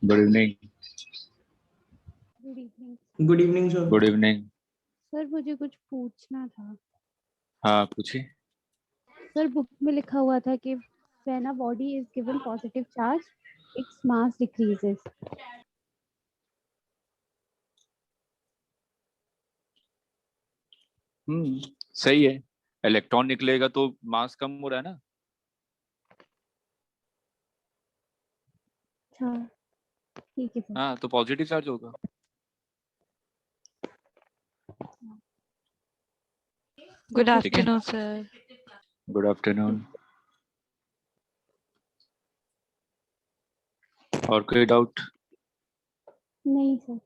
Good evening. Good evening. Good evening sir. Good evening. Sir मुझे कुछ पूछना था। हाँ पूछिए। सर बुक में लिखा हुआ था कि when a body is given positive charge its mass decreases. सही है। इलेक्ट्रॉन निकलेगा तो मास कम हो रहा है ना। अच्छा ठीक है सर। हाँ तो पॉजिटिव चार्ज होगा। गुड ठीक है। Afternoon sir. Good afternoon. और कोई डाउट? नहीं सर।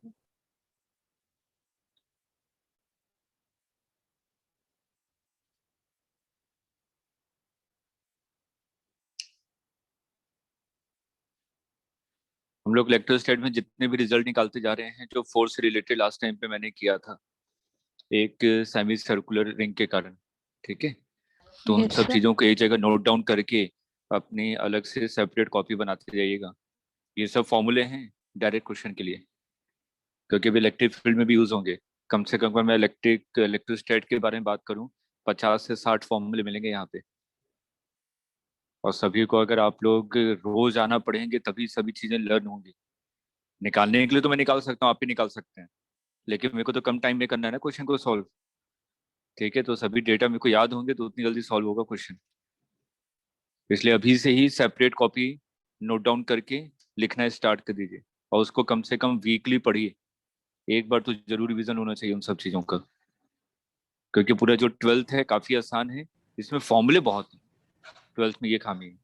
हम लोग इलेक्ट्रोस्टैट में जितने भी रिजल्ट निकालते जा रहे हैं, जो फोर्स से रिलेटेड लास्ट टाइम पे मैंने किया था एक सेमी सर्कुलर रिंग के कारण, ठीक है, तो उन यस सब सर। चीजों को एक जगह नोट डाउन करके अपनी अलग से सेपरेट कॉपी बनाते जाइएगा। ये सब फॉर्मूले हैं डायरेक्ट क्वेश्चन के लिए, क्योंकि अभी इलेक्ट्रिक फील्ड में भी यूज होंगे। कम से कम अगर मैं इलेक्ट्रोस्टैट के बारे में बात करूं, 50 से 60 फॉर्मूले मिलेंगे यहाँ पे। और सभी को अगर आप लोग रोज आना पढ़ेंगे तभी सभी चीजें लर्न होंगी। निकालने के लिए तो मैं निकाल सकता हूँ, आप भी निकाल सकते हैं, लेकिन मेरे को तो कम टाइम में करना है ना क्वेश्चन को सॉल्व। ठीक है, तो सभी डेटा मेरे को याद होंगे तो उतनी जल्दी सॉल्व होगा क्वेश्चन। इसलिए अभी से ही सेपरेट कॉपी नोट डाउन करके लिखना स्टार्ट कर दीजिए, और उसको कम से कम वीकली पढ़िए। एक बार तो जरूर रिवीजन होना चाहिए उन सब चीजों का, क्योंकि पूरा जो 12th है काफी आसान है। इसमें फॉर्मूले बहुत हैं। 12th में ये खामी है,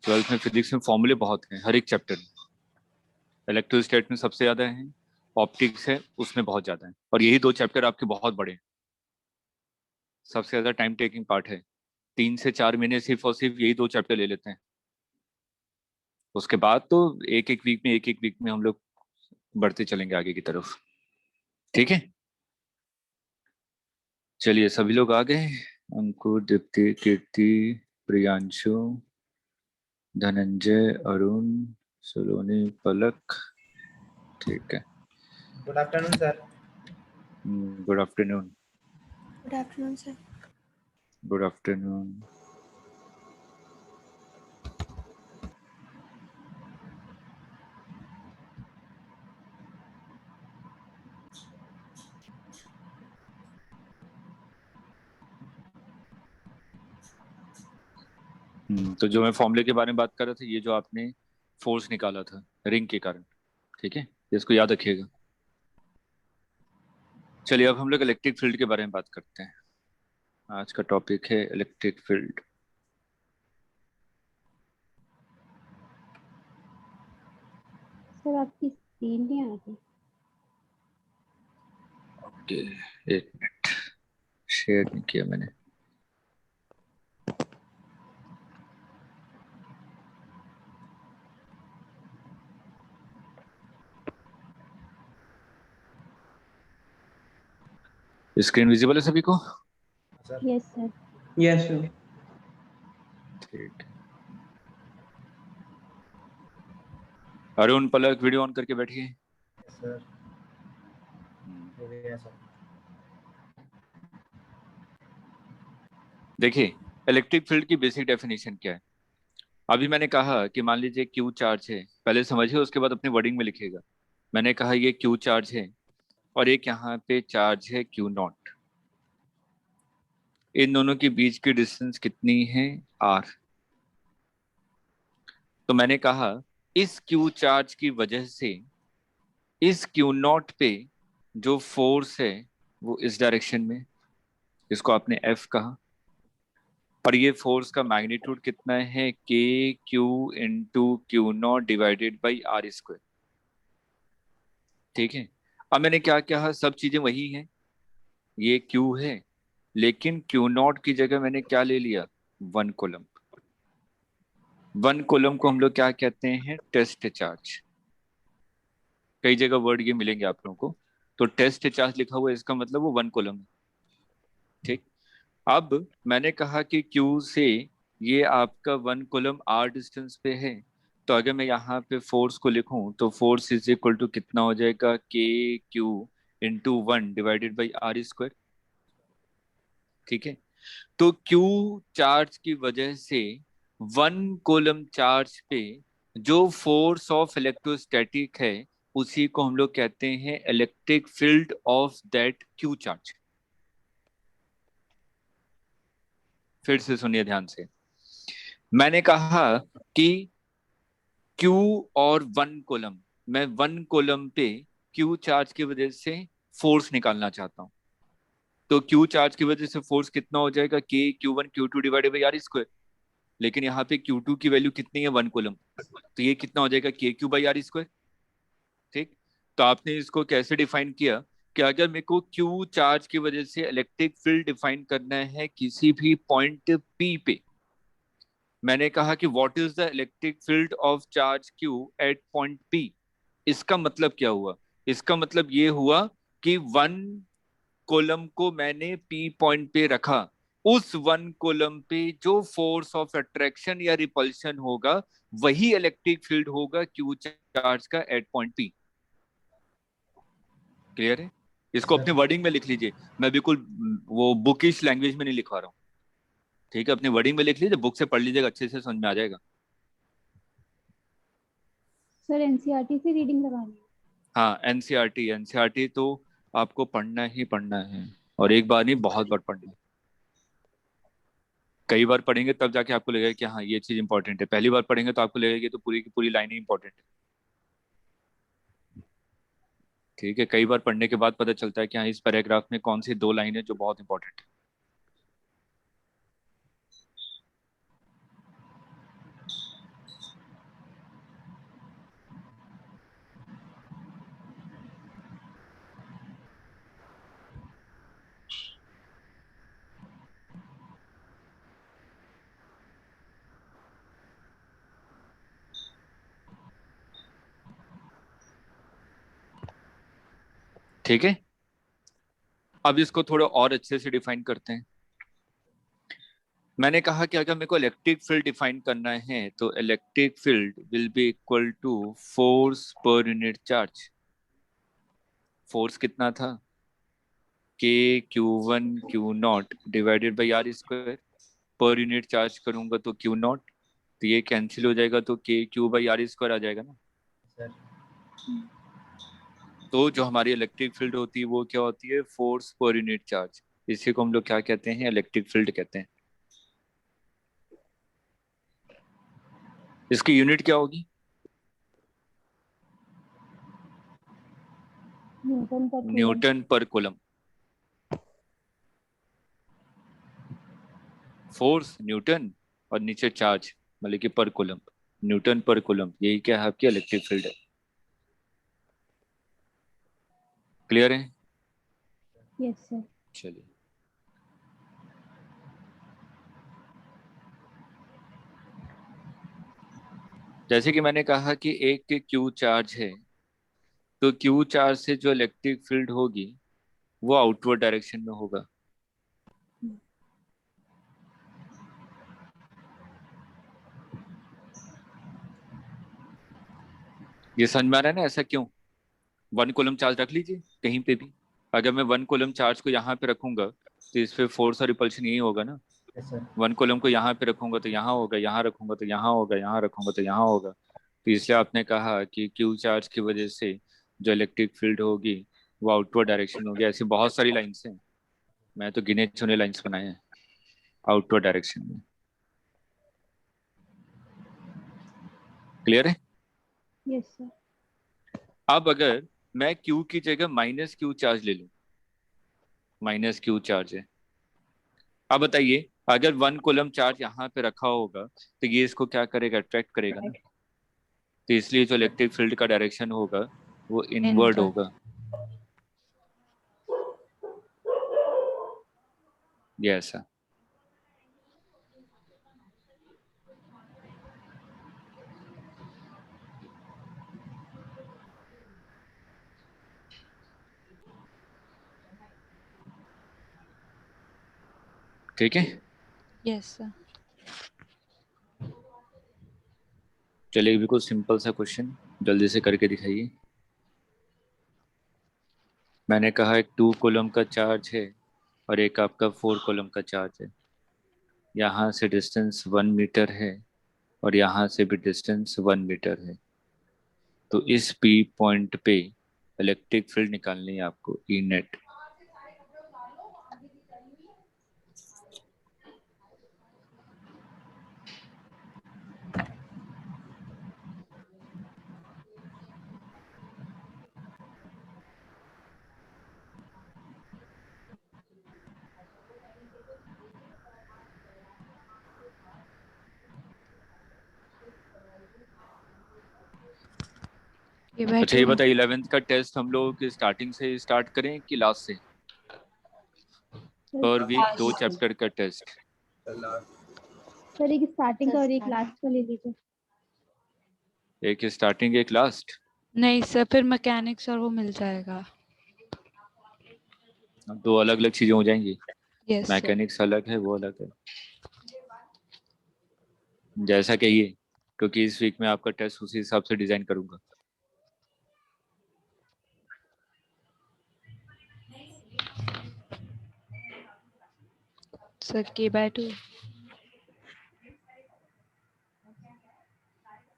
12th में फिजिक्स में फॉर्मूले बहुत हैं हर एक चैप्टर में। इलेक्ट्रोस्टैट में सबसे ज्यादा है, ऑप्टिक्स है उसमें बहुत ज्यादा है, और यही दो चैप्टर आपके बहुत बड़े हैं। सबसे ज्यादा टाइम टेकिंग पार्ट है। 3 से 4 महीने सिर्फ और सिर्फ यही दो चैप्टर ले लेते हैं। उसके बाद तो एक एक वीक में हम लोग बढ़ते चलेंगे आगे की तरफ। ठीक है, चलिए सभी लोग आ गए। अंकुर, दीप्ति, कीर्ति, प्रियांशु, धनंजय, अरुण, सलोनी, पलक। ठीक है। Good afternoon sir. Good afternoon. Good afternoon sir. Good afternoon. तो जो मैं फॉर्मूले के बारे में बात कर रहा था, ये जो आपने फोर्स निकाला था रिंग के कारण, ठीक है, इसको याद रखिएगा। चलिए अब हम लोग इलेक्ट्रिक फील्ड के बारे में बात करते हैं। आज का टॉपिक है इलेक्ट्रिक फील्ड। सर आपकी स्क्रीन नहीं आ रही। ओके, एक मिनट, शेयर नहीं किया मैंने। स्क्रीन विजिबल है सभी को? Yes sir. Yes sir. ठीक। अरुण, पलक, वीडियो ऑन करके बैठिए। सर हो गया सर। देखिए, इलेक्ट्रिक फील्ड की बेसिक डेफिनेशन क्या है। अभी मैंने कहा कि मान लीजिए क्यू चार्ज है, पहले समझिए उसके बाद अपनी वर्डिंग में लिखिएगा। मैंने कहा ये क्यू चार्ज है और एक यहाँ पे चार्ज है क्यू नॉट। इन दोनों के बीच की डिस्टेंस कितनी है? आर। तो मैंने कहा इस क्यू चार्ज की वजह से इस क्यू नॉट पे जो फोर्स है वो इस डायरेक्शन में, इसको आपने एफ कहा। और ये फोर्स का मैग्नीट्यूड कितना है? K Q into Q naught divided by R square. ठीक है, अब मैंने क्या कहा, सब चीजें वही हैं। ये क्यू है, लेकिन क्यू नॉट की जगह मैंने क्या ले लिया? 1 कूलम। 1 कूलम को हम लोग क्या कहते हैं? Test charge. कई जगह वर्ड ये मिलेंगे आप लोगों को। तो टेस्ट चार्ज लिखा हुआ है, इसका मतलब वो 1 कूलम है। ठीक। अब मैंने कहा कि क्यू से ये आपका 1 कूलम आर डिस्टेंस पे है, तो अगर मैं यहाँ पे फोर्स को लिखूं तो फोर्स इज इक्वल टू कितना हो जाएगा, के क्यू इंटू 1/r²। ठीक है, तो क्यू चार्ज की वजह से 1 कूलम चार्ज पे जो फोर्स ऑफ इलेक्ट्रोस्टैटिक है उसी को हम लोग कहते हैं electric field of that Q charge. फिर से सुनिए ध्यान से, मैंने कहा कि क्यू और 1 कूलम, मैं 1 कूलम पे क्यू चार्ज की वजह से फोर्स निकालना चाहता हूँ। तो क्यू चार्ज की वजह से फोर्स कितना हो जाएगा, के Q1 Q2/r²। लेकिन यहाँ पे Q2 की वैल्यू कितनी है, 1 कूलम, तो ये कितना हो जाएगा, KQ/r²। ठीक, तो आपने इसको कैसे डिफाइन किया कि अगर मेरे को क्यू चार्ज की वजह से इलेक्ट्रिक फील्ड डिफाइन करना है किसी भी पॉइंट पी पे, मैंने कहा कि what is the electric field of charge Q at point P. इसका मतलब क्या हुआ, इसका मतलब ये हुआ कि 1 कूलम को मैंने पी पॉइंट पे रखा, उस 1 कूलम पे जो फोर्स ऑफ अट्रैक्शन या रिपल्शन होगा वही इलेक्ट्रिक फील्ड होगा क्यू चार्ज का एट पॉइंट पी। क्लियर है? इसको सर अपने वर्डिंग में लिख लीजिए, मैं बिल्कुल वो बुकिश लैंग्वेज में नहीं लिखवा रहा हूँ। ठीक है, अपने वर्डिंग में लिख लीजिए, बुक से पढ़ लीजिएगा, अच्छे से समझ में आ जाएगा। सर एनसीईआरटी से रीडिंग लगानी है। हाँ, एनसीईआरटी तो आपको पढ़ना ही पढ़ना है, और एक बार नहीं बहुत बार पढ़ना है। कई बार पढ़ेंगे तब जाके आपको लगेगा कि हाँ ये चीज इंपॉर्टेंट है, पहली बार पढ़ेंगे तो आपको लगेगा कि तो पूरी की पूरी लाइन ही इंपॉर्टेंट है। ठीक है, कई बार पढ़ने के बाद पता चलता है कि हाँ इस पैराग्राफ में कौन सी 2 लाइन है जो बहुत इंपॉर्टेंट है। ठीक है, अब इसको थोड़ा और अच्छे से डिफाइन करते हैं। मैंने कहा कि अगर मेरे को इलेक्ट्रिक फील्ड डिफाइन करना है तो electric field will be equal to force per unit charge. Force कितना था, KQ1 Q0/r²। पर यूनिट चार्ज करूंगा तो Q0, तो ये कैंसिल हो जाएगा, तो KQ/r² आ जाएगा ना। सर तो जो हमारी इलेक्ट्रिक फील्ड होती है वो क्या होती है, फोर्स पर यूनिट चार्ज। इसी को हम लोग क्या कहते हैं, इलेक्ट्रिक फील्ड कहते हैं। इसकी यूनिट क्या होगी, न्यूटन पर कूलम। न्यूटन पर कूलम। फोर्स न्यूटन और नीचे चार्ज मतलब कि पर कूलम, न्यूटन पर कूलम, यही क्या है आपकी इलेक्ट्रिक फील्ड है। क्लियर है? Yes sir. चलिए, जैसे कि मैंने कहा कि एक क्यू चार्ज है, तो क्यू चार्ज से जो इलेक्ट्रिक फील्ड होगी वो आउटवर्ड डायरेक्शन में होगा। ये समझ में आ रहा है ना, ऐसा क्यों। 1 कूलम चार्ज रख लीजिए कहीं पे भी, अगर मैं 1 कूलम चार्ज को यहाँ पे रखूंगा तो इस पे फोर्स और रिपल्शन यही होगा ना। यस सर 1 कूलम को यहाँ पे रखूंगा तो यहाँ होगा, यहाँ रखूंगा तो यहाँ होगा, यहाँ रखूंगा तो यहाँ होगा। तो इसलिए आपने कहा कि क्यू चार्ज की वजह से जो इलेक्ट्रिक फील्ड होगी वो आउटवर्ड डायरेक्शन होगी। ऐसी बहुत सारी लाइन्स हैं, मैं तो गिने चुने लाइन्स बनाए हैं आउटवर्ड डायरेक्शन में। क्लियर है? Yes sir. अब अगर मैं क्यू की जगह माइनस क्यू चार्ज ले लूं, माइनस क्यू चार्ज है, अब बताइए अगर 1 कूलम चार्ज यहाँ पे रखा होगा तो ये इसको क्या करेगा, अट्रैक्ट करेगा ना। तो इसलिए जो इलेक्ट्रिक फील्ड का डायरेक्शन होगा वो इनवर्ड इनवर्ड। होगा। ये ऐसा। ठीक है, यस सर। चलिए बिल्कुल सिंपल सा क्वेश्चन जल्दी से करके दिखाइए। मैंने कहा एक 2 कूलम का चार्ज है और एक आपका 4 कूलम का चार्ज है। यहाँ से डिस्टेंस 1 मीटर है और यहाँ से भी डिस्टेंस 1 मीटर है। तो इस पी पॉइंट पे इलेक्ट्रिक फील्ड निकालनी है आपको, ई नेट। अच्छा ये बताइए 11th का टेस्ट हम लोग की स्टार्टिंग से स्टार्ट करें कि लास्ट से? पर वीक 2 चैप्टर का टेस्ट। सर एक स्टार्टिंग का और एक लास्ट का ले लीजिए। एक स्टार्टिंग एक लास्ट? नहीं सर, फिर मैकेनिक्स और वो मिल जाएगा। 2 अलग अलग चीजें हो जाएंगी। यस मैकेनिक्स अलग है, वो अलग है। जैसा कहिए, क्योंकि इस वीक में आपका टेस्ट उसी हिसाब से डिजाइन करूंगा। Sir K/2।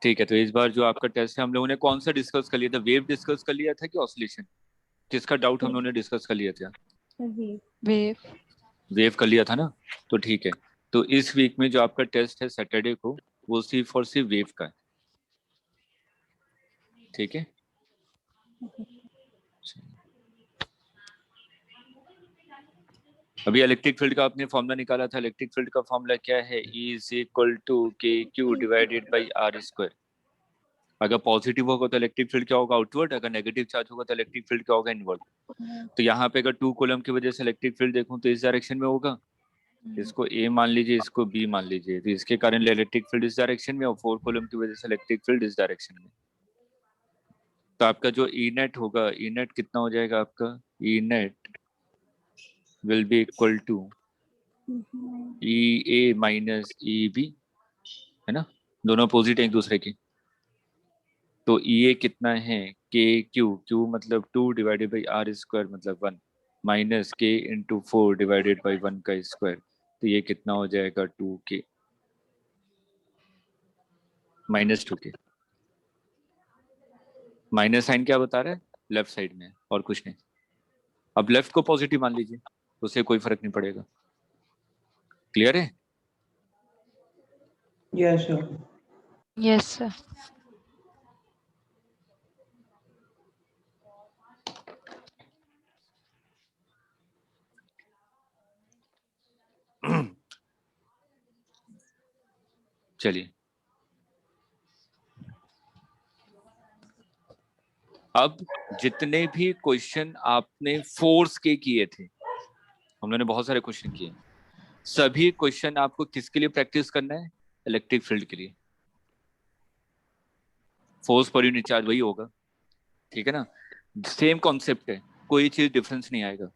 ठीक है, तो इस बार जो आपका टेस्ट है हम लोगों ने कौन सा डिस्कस कर लिया था? वेव डिस्कस कर लिया था कि ऑसिलेशन? किसका डाउट हम लोगों ने डिस्कस कर लिया था? वेव। वेव कर लिया था ना। तो ठीक है, तो इस वीक में जो आपका टेस्ट है सैटरडे को, वो सिर्फ और सिर्फ वेव का है। ठीक है, अभी इलेक्ट्रिक फील्ड का आपने फॉर्मूला निकाला था। इलेक्ट्रिक फील्ड का फॉर्मूला क्या है? E is equal to KQ divided by R²। अगर पॉजिटिव होगा तो इलेक्ट्रिक फील्ड क्या होगा? आउटवर्ड। अगर नेगेटिव चार्ज होगा तो इलेक्ट्रिक फील्ड क्या होगा? इनवर्ड। तो यहाँ पे अगर 2 कूलम की वजह से इलेक्ट्रिक फील्ड देखूं तो इस डायरेक्शन में होगा। इसको A मान लीजिए, इसको B मान लीजिए, तो इसके कारण इलेक्ट्रिक फील्ड इस डायरेक्शन में और 4 कूलम की वजह से इलेक्ट्रिक फील्ड इस डायरेक्शन में। तो आपका जो E नेट होगा, E नेट कितना हो जाएगा आपका? E net will be equal to EA minus EB, है ना? दोनों अपोजिट है एक दूसरे की। तो EA कितना है? Q मतलब 2 डिवाइडेड बाई R² मतलब 1 minus K into 4 divided by 1 का स्क्वायर। तो ये कितना हो जाएगा? 2K minus 2K। Minus sign क्या बता रहा है? लेफ्ट साइड में, और कुछ नहीं। अब लेफ्ट को पॉजिटिव मान लीजिए, उससे कोई फर्क नहीं पड़ेगा। क्लियर है? Yes, sure. Yes sir. चलिए, अब जितने भी क्वेश्चन आपने फोर्स के किए थे, हम लोगों ने बहुत सारे क्वेश्चन किए, सभी क्वेश्चन आपको किसके लिए प्रैक्टिस करना है? इलेक्ट्रिक फील्ड के लिए। फोर्स पर यूनिट चार्ज वही होगा, ठीक है ना? सेम कॉन्सेप्ट है, कोई चीज डिफरेंस नहीं आएगा,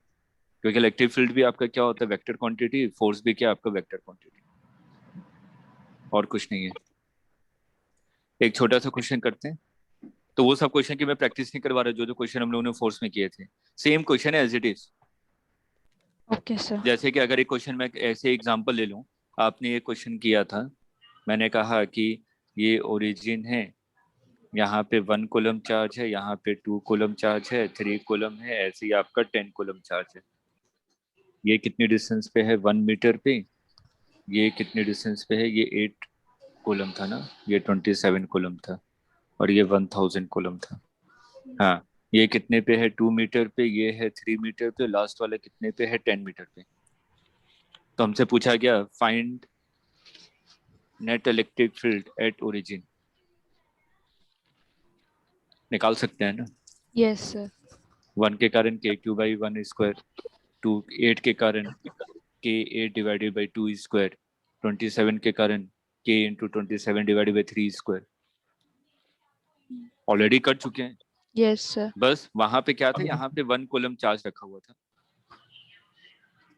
क्योंकि इलेक्ट्रिक फील्ड भी आपका क्या होता है? Vector quantity. फोर्स भी क्या आपका? वेक्टर क्वांटिटी, और कुछ नहीं है। एक छोटा सा क्वेश्चन करते हैं। तो वो सब क्वेश्चन की मैं प्रैक्टिस नहीं करवा रहा, जो जो क्वेश्चन हम लोगों ने फोर्स में किए थे सेम क्वेश्चन है as it is. Okay sir. जैसे कि अगर एक क्वेश्चन मैं ऐसे एग्जांपल ले लूं, आपने ये क्वेश्चन किया था, मैंने कहा कि ये ओरिजिन है, यहाँ पे 1 कूलम चार्ज है, यहाँ पे 2 कूलम चार्ज है, 3 कूलम है, ऐसे ही आपका 10 कूलम चार्ज है। ये कितनी डिस्टेंस पे है? 1 मीटर पे। ये कितनी डिस्टेंस पे है? ये 8 कूलम था ना, ये 27 कूलम था, और ये 1000 कूलम था। हाँ, ये कितने पे है? 2 मीटर पे, ये है 3 मीटर पे, लास्ट वाला कितने पे है? 10 मीटर पे। तो हमसे पूछा गया find net electric field at origin. निकाल सकते हैं ना? Yes sir. 1 के कारण KQ/1², 2 8 के कारण K8 डिवाइडेड बाई 2², 27 के कारण K into 27 divided by 3²। Already कर चुके हैं। Yes sir. बस वहां पे क्या था? यहाँ पे 1 कूलम चार्ज रखा हुआ था,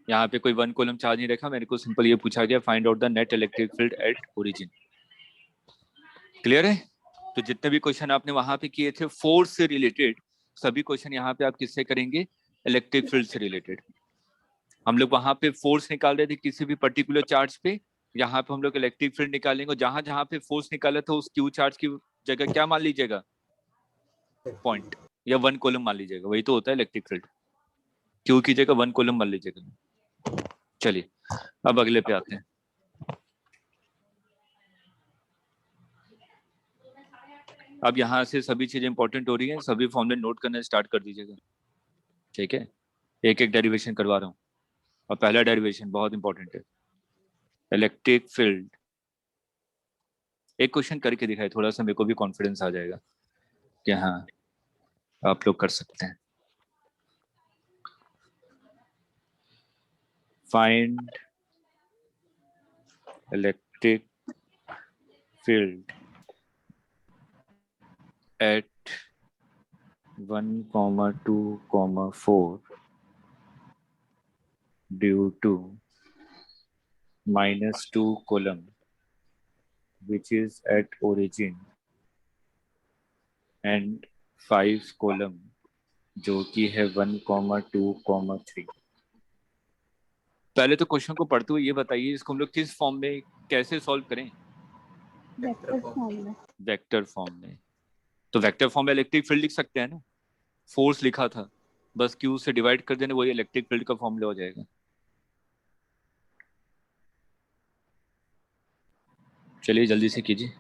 यहाँ पे कोई 1 कूलम चार्ज नहीं रखा। मेरे को सिंपल ये पूछा गया find out the net electric field at origin. Clear है? तो जितने भी क्वेश्चन आपने वहां पे किए थे फोर्स से रिलेटेड, सभी क्वेश्चन यहाँ पे आप किससे करेंगे? इलेक्ट्रिक फील्ड से रिलेटेड। हम लोग वहां पे फोर्स निकाल रहे थे किसी भी पर्टिकुलर चार्ज पे, यहाँ पे हम लोग इलेक्ट्रिक फील्ड निकालेंगे। जहां जहां पे फोर्स निकाला था उस क्यू चार्ज की जगह क्या मान लीजिएगा? पॉइंट या 1 कॉलम मान लीजिएगा, वही तो होता है इलेक्ट्रिक फील्ड। क्यू की जगह 1 कॉलम मान लीजिएगा। चलिए अब अगले पे आते हैं। अब यहाँ से सभी चीजें इंपॉर्टेंट हो रही हैं, सभी फॉर्मूले नोट करना स्टार्ट कर दीजिएगा, ठीक है? एक एक डेरिवेशन करवा रहा हूँ। और पहला डेरिवेशन बहुत इंपॉर्टेंट है, इलेक्ट्रिक फील्ड। एक क्वेश्चन करके दिखाए, थोड़ा सा मेरे को भी कॉन्फिडेंस आ जाएगा कि हाँ आप लोग कर सकते हैं। Find electric field eight 1, 2, 4 due to -2 coulomb which is at origin and 5 coulomb जो कि है 1, 2, 3। पहले तो क्वेश्चन को पढ़ते हुए ये बताइए इसको हम लोग किस फॉर्म में कैसे सॉल्व करें? वेक्टर फॉर्म में। वेक्टर फॉर्म में। तो वेक्टर फॉर्म में इलेक्ट्रिक फील्ड लिख सकते हैं ना, फोर्स लिखा था, बस क्यू से डिवाइड कर देने, वही इलेक्ट्रिक फील्ड का फॉर्मूला हो जाएगा। चलिए जल्दी से कीजिए।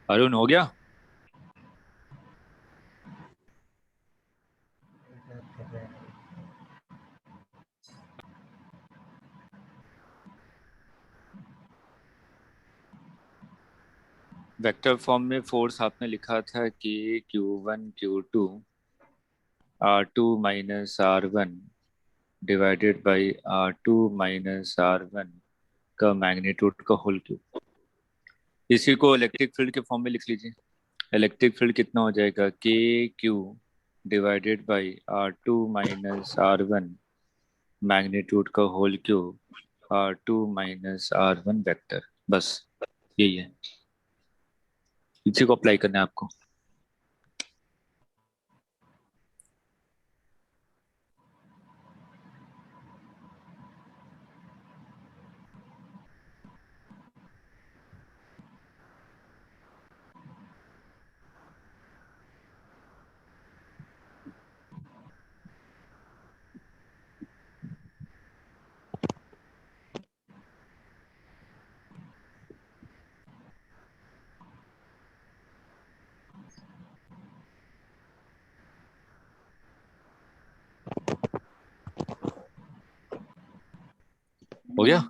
अरुण हो गया? वेक्टर फॉर्म में फोर्स आपने लिखा था कि Q1 Q2 R2 minus R1 divided by R2 minus R1 का मैग्नीट्यूड का होल क्यूब। इसी को इलेक्ट्रिक फील्ड के फॉर्म में लिख लीजिए। इलेक्ट्रिक फील्ड कितना हो जाएगा? KQ divided by R2 minus R1 magnitude का whole cube R2 minus R1 vector. बस यही है, इसी को अप्लाई करना है आपको। हो गया?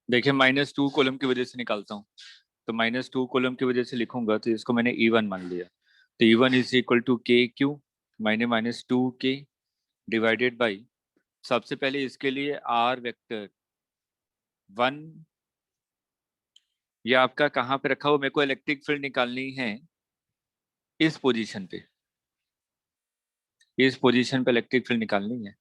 देखिए -2 कॉलम की वजह से निकालता हूँ, तो -2 कॉलम की वजह से लिखूंगा, तो इसको मैंने E1 मान लिया। तो E1 is equal to KQ मैंने -2K डिवाइडेड बाई, सबसे पहले इसके लिए R वेक्टर 1, ये आपका कहाँ पे रखा हुआ? मेरे को इलेक्ट्रिक फील्ड निकालनी है इस पोजीशन पे, इस पोजीशन पे इलेक्ट्रिक फील्ड निकालनी है।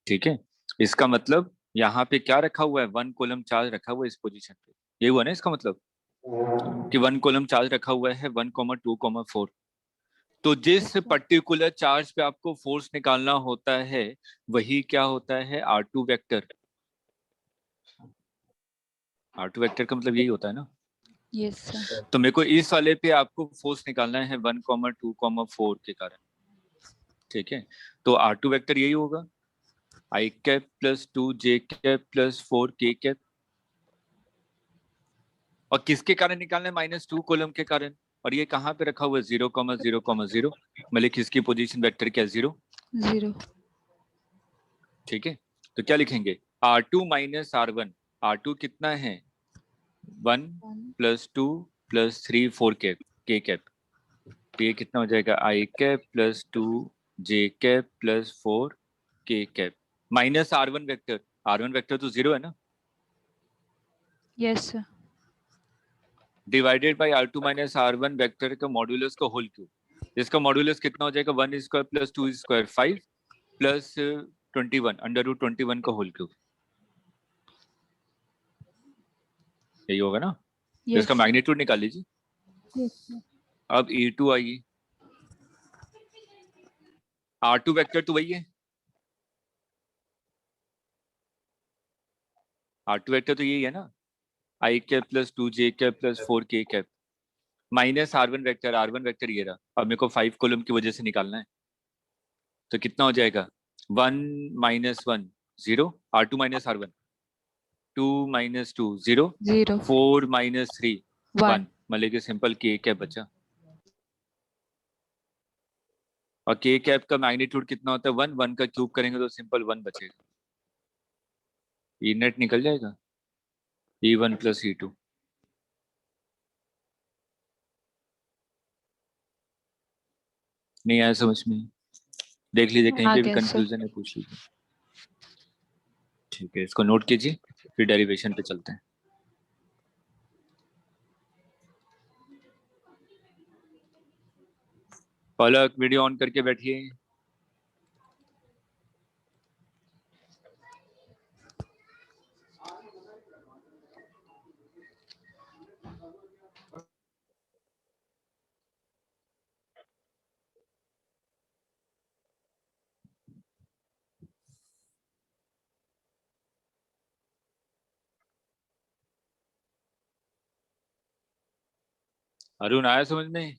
ठीक है, इसका मतलब यहाँ पे क्या रखा हुआ है, 1 कूलम चार्ज रखा हुआ है इस पोजीशन पे। ये हुआ ना इसका मतलब कि 1 कूलम चार्ज रखा हुआ है 1,2,4। तो जिस पर्टिकुलर चार्ज पे आपको फोर्स निकालना होता है वही क्या होता है, R2 वेक्टर। R2 वेक्टर का मतलब यही होता है ना। Yes, sir. तो मेरे को इस वाले पे आपको फोर्स निकालना है 1,2,4 के कारण। ठीक है, तो R2 वेक्टर यही होगा, I cap plus 2J cap plus 4K cap. और किसके कारण निकालना है, -2 कॉलम के कारण। और ये कहाँ पे रखा हुआ है, 0,0,0। मतलब किसकी पोजीशन वेक्टर क्या है, 0। 0. ठीक है, तो क्या लिखेंगे, R2 माइनस R1। R2 कितना है, 1 plus 2 plus 3 4 cap K cap. तो ये कितना हो जाएगा, I cap plus 2J cap plus 4K cap minus R1 vector. R1 vector तो 0 है ना, Yes, sir. Divided by R2 minus R1 vector का मॉड्यूलस का होल क्यूब। इसका मॉड्यूलस कितना हो जाएगा, 1 स्क्वायर प्लस 2 स्क्वायर 5 प्लस 21 √21 का होल क्यूब। यही होगा ना। तो Yes. इसका मैग्नीट्यूड निकाल लीजिए। Yes, sir. अब E2 आइए, R2 वेक्टर तो वही है, R2 वेक्टर तो यही है ना, I cap plus 2J cap plus 4K cap minus R1 vector. R1 vector ये रहा। अब मेरे को 5 कॉलम की वजह से निकालना है, तो कितना हो जाएगा, 1 minus 1 0, R2 minus R1, 2 minus 2 0, 0. 4 minus 3 1। 1. मतलब कि सिंपल K कैप बचा। और K कैप का मैग्नीट्यूड कितना होता है, 1। 1 का क्यूब करेंगे तो सिंपल 1 बचेगा। E नेट निकल जाएगा, E1 प्लस E2। नहीं आया समझ में, देख लीजिए कहीं पे भी आ गया, sir. कंफ्यूजन है पूछ लीजिए। ठीक है, इसको नोट कीजिए, फिर डेरिवेशन पे चलते हैं। पलक वीडियो ऑन करके बैठिए। अरुण आया समझ में।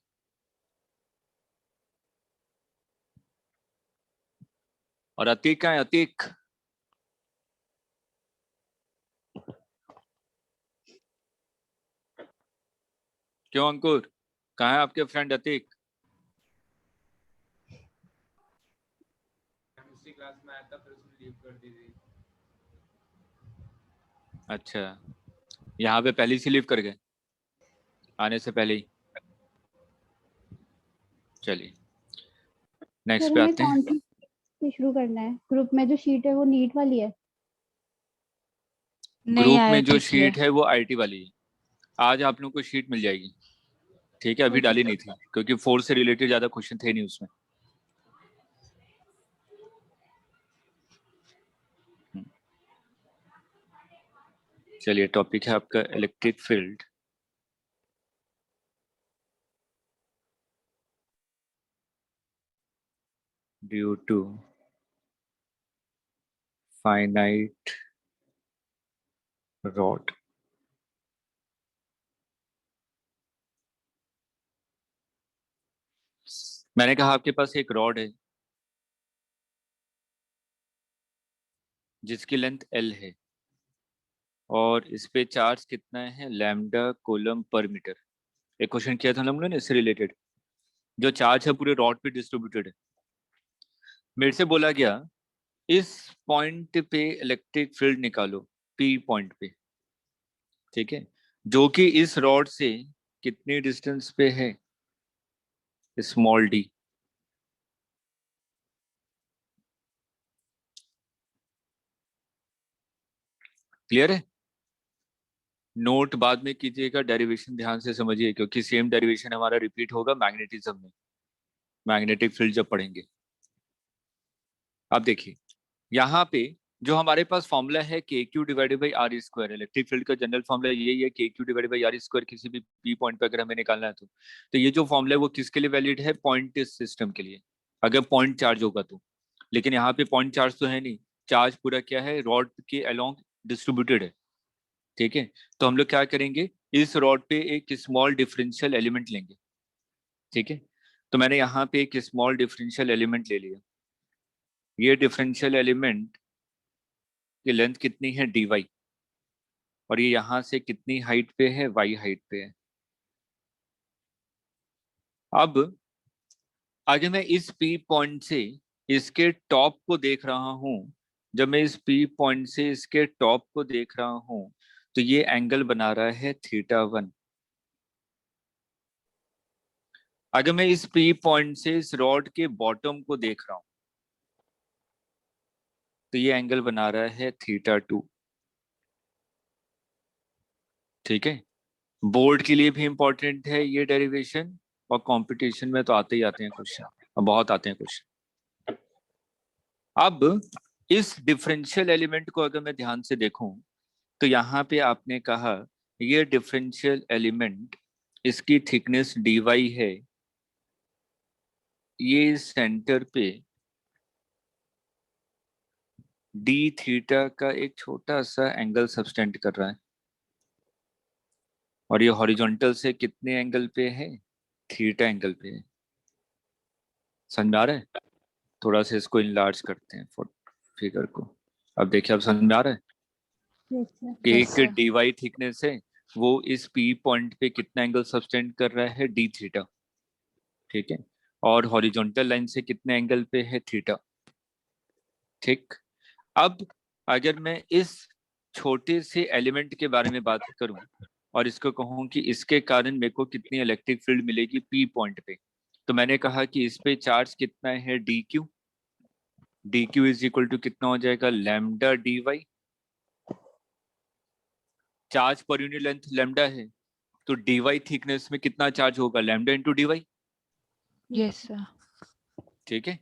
और अतीक कहाँ है, अतीक। क्यों अंकुर, कहाँ है आपके फ्रेंड अतीक। उसी क्लास में आया था, फिर उसने लीव कर दी थी। अच्छा, यहाँ पे पहले से लीव कर गए, आने से पहले ही। चलिए नेक्स्ट सर पे हमें आते हैं। कौन सी से शुरू करना है, ग्रुप में जो शीट है वो नीट वाली है। नहीं ग्रुप में जो आईआईटी की है. शीट है वो IT वाली है। आज आप लोगों को शीट मिल जाएगी। ठीक है, अभी ओके डाली नहीं थी क्योंकि 4 से रिलेटेड ज्यादा क्वेश्चन थे नहीं उसमें। चलिए, टॉपिक है आपका electric field. Due to finite rod. मैंने कहा आपके पास एक रॉड है जिसकी लेंथ L है और इस पे चार्ज कितना है, लैम्डा कूलम पर मीटर। एक क्वेश्चन किया था हम लोगों ने इससे रिलेटेड। जो चार्ज है पूरे रॉड पे डिस्ट्रीब्यूटेड है। मेरे से बोला गया इस पॉइंट पे इलेक्ट्रिक फील्ड निकालो, P पॉइंट पे। ठीक है, जो कि इस रॉड से कितनी डिस्टेंस पे है, स्मॉल d। क्लियर है। नोट बाद में कीजिएगा, डेरिवेशन ध्यान से समझिए क्योंकि सेम डेरिवेशन हमारा रिपीट होगा मैग्नेटिज्म में। मैग्नेटिक फील्ड जब पढ़ेंगे। अब देखिए यहाँ पे जो हमारे पास फॉर्मूला है K Q divided by R square, electric field का जनरल फॉर्मूला यही है, K Q divided by R square, किसी भी पी पॉइंट पे अगर हमें निकालना है तो ये जो फॉर्मूला है वो किसके लिए वैलिड है? पॉइंट सिस्टम के लिए, अगर पॉइंट चार्ज होगा तो। लेकिन यहाँ पे पॉइंट चार्ज तो है नहीं, चार्ज पूरा क्या है, रॉड के अलोंग डिस्ट्रीब्यूटेड है। ठीक है, तो हम लोग क्या करेंगे, इस रॉड पे एक स्मॉल डिफरेंशियल एलिमेंट लेंगे। ठीक है, तो मैंने यहाँ पे एक स्मॉल डिफरेंशियल एलिमेंट ले लिया। ये डिफरेंशियल एलिमेंट की लेंथ कितनी है? dy, और ये यहाँ से कितनी हाइट पे है? y हाइट पे है। अब अगर मैं इस p पॉइंट से इसके टॉप को देख रहा हूं, जब मैं इस p पॉइंट से इसके टॉप को देख रहा हूं तो ये एंगल बना रहा है θ1। अगर मैं इस p पॉइंट से इस रॉड के बॉटम को देख रहा हूं तो ये एंगल बना रहा है θ2। ठीक है, बोर्ड के लिए भी इंपॉर्टेंट है ये डेरिवेशन, और कंपटीशन में तो आते ही आते हैं क्वेश्चन, बहुत आते हैं क्वेश्चन। अब इस डिफरेंशियल एलिमेंट को अगर मैं ध्यान से देखूं तो यहाँ पे आपने कहा ये डिफरेंशियल एलिमेंट, इसकी थिकनेस dy है, ये सेंटर पे d थीटा का एक छोटा सा एंगल सब्सटेंड कर रहा है, और ये हॉरिजॉन्टल से कितने एंगल पे है? थीटा एंगल पे है। समझ आ रहा है? थोड़ा सा इसको इनलार्ज करते हैं फिगर को। अब देखिए, अब समझ में आ रहा है Yes, sir. कि Yes, एक sir. dy थिकनेस है, वो इस p पॉइंट पे कितना एंगल सब्सटेंड कर रहा है? d theta. ठीक है, और हॉरिजॉन्टल लाइन से कितने एंगल पे है? थीटा। ठीक, अब अगर मैं इस छोटे से एलिमेंट के बारे में बात करूं और इसको कहूं कि इसके कारण मेरे को कितनी इलेक्ट्रिक फील्ड मिलेगी p पॉइंट पे, तो मैंने कहा कि इस पे चार्ज कितना है? dq। dq is equal to कितना हो जाएगा? Lambda dy। Charge per unit length lambda है, तो dy थिकनेस में कितना चार्ज होगा? Lambda into dy। Yes, sir. ठीक है,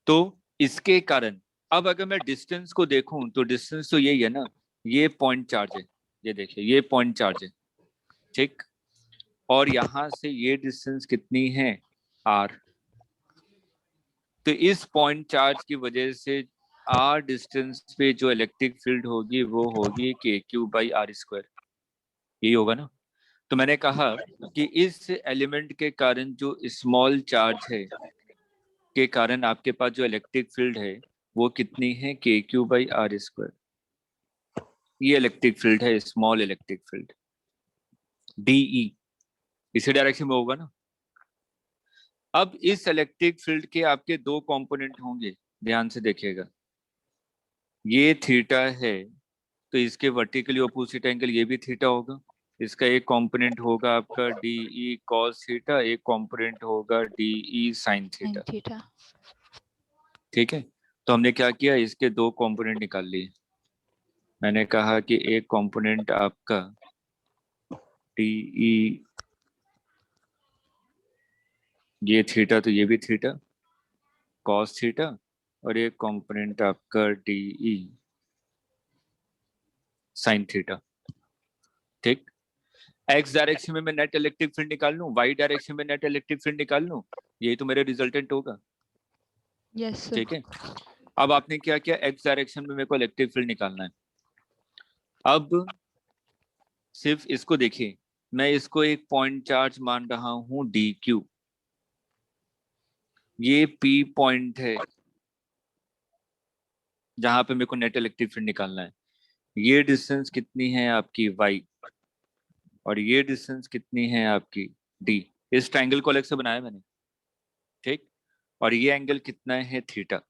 तो इसके कारण अब अगर मैं डिस्टेंस को देखूं तो डिस्टेंस तो यही है ना, ये पॉइंट चार्ज है, ये देखिए ये पॉइंट चार्ज है। ठीक, और यहां से ये डिस्टेंस कितनी है? r। तो इस पॉइंट चार्ज की वजह से r डिस्टेंस पे जो इलेक्ट्रिक फील्ड होगी वो होगी के क्यू बाई आर स्क्वायर, यही होगा ना। तो मैंने कहा कि इस एलिमेंट के कारण जो स्मॉल चार्ज है के कारण आपके पास जो इलेक्ट्रिक फील्ड है वो कितनी है? K Q by R square. ये इलेक्ट्रिक फील्ड है, स्मॉल इलेक्ट्रिक फील्ड डीई, इसी डायरेक्शन में होगा ना। अब इस इलेक्ट्रिक फील्ड के आपके दो कंपोनेंट होंगे, ध्यान से देखिएगा। ये थीटा है तो इसके वर्टिकली ऑपोजिट एंगल ये भी थीटा होगा। इसका एक कंपोनेंट होगा आपका डीई कॉस थीटा, एक कंपोनेंट होगा DE sine And theta. theta. ठीक है, तो हमने क्या किया, इसके दो कंपोनेंट निकाल लिए। मैंने कहा कि एक कंपोनेंट आपका डीई, ये थीटा तो ये भी थीटा कॉस थीटा, और एक कंपोनेंट आपका डीई साइन थीटा। ठीक, एक्स डायरेक्शन में मैं नेट इलेक्ट्रिक फील्ड निकाल लूं, वाई डायरेक्शन में नेट इलेक्ट्रिक फील्ड निकाल लूं, यही तो मेरा रिजल्टेंट होगा। Yes, sir. ठीक है, अब आपने क्या किया, एक्स डायरेक्शन में मेरे को इलेक्ट्रिक फील्ड निकालना है। अब सिर्फ इसको देखिए, मैं इसको एक पॉइंट चार्ज मान रहा हूं डी क्यू, ये पी पॉइंट है जहां पे मेरे को नेट इलेक्ट्रिक फील्ड निकालना है। ये डिस्टेंस कितनी है आपकी y, और ये डिस्टेंस कितनी है आपकी d। इस ट्रायंगल को अलग से बनाया मैंने। ठीक, और ये एंगल कितना है? थीटा।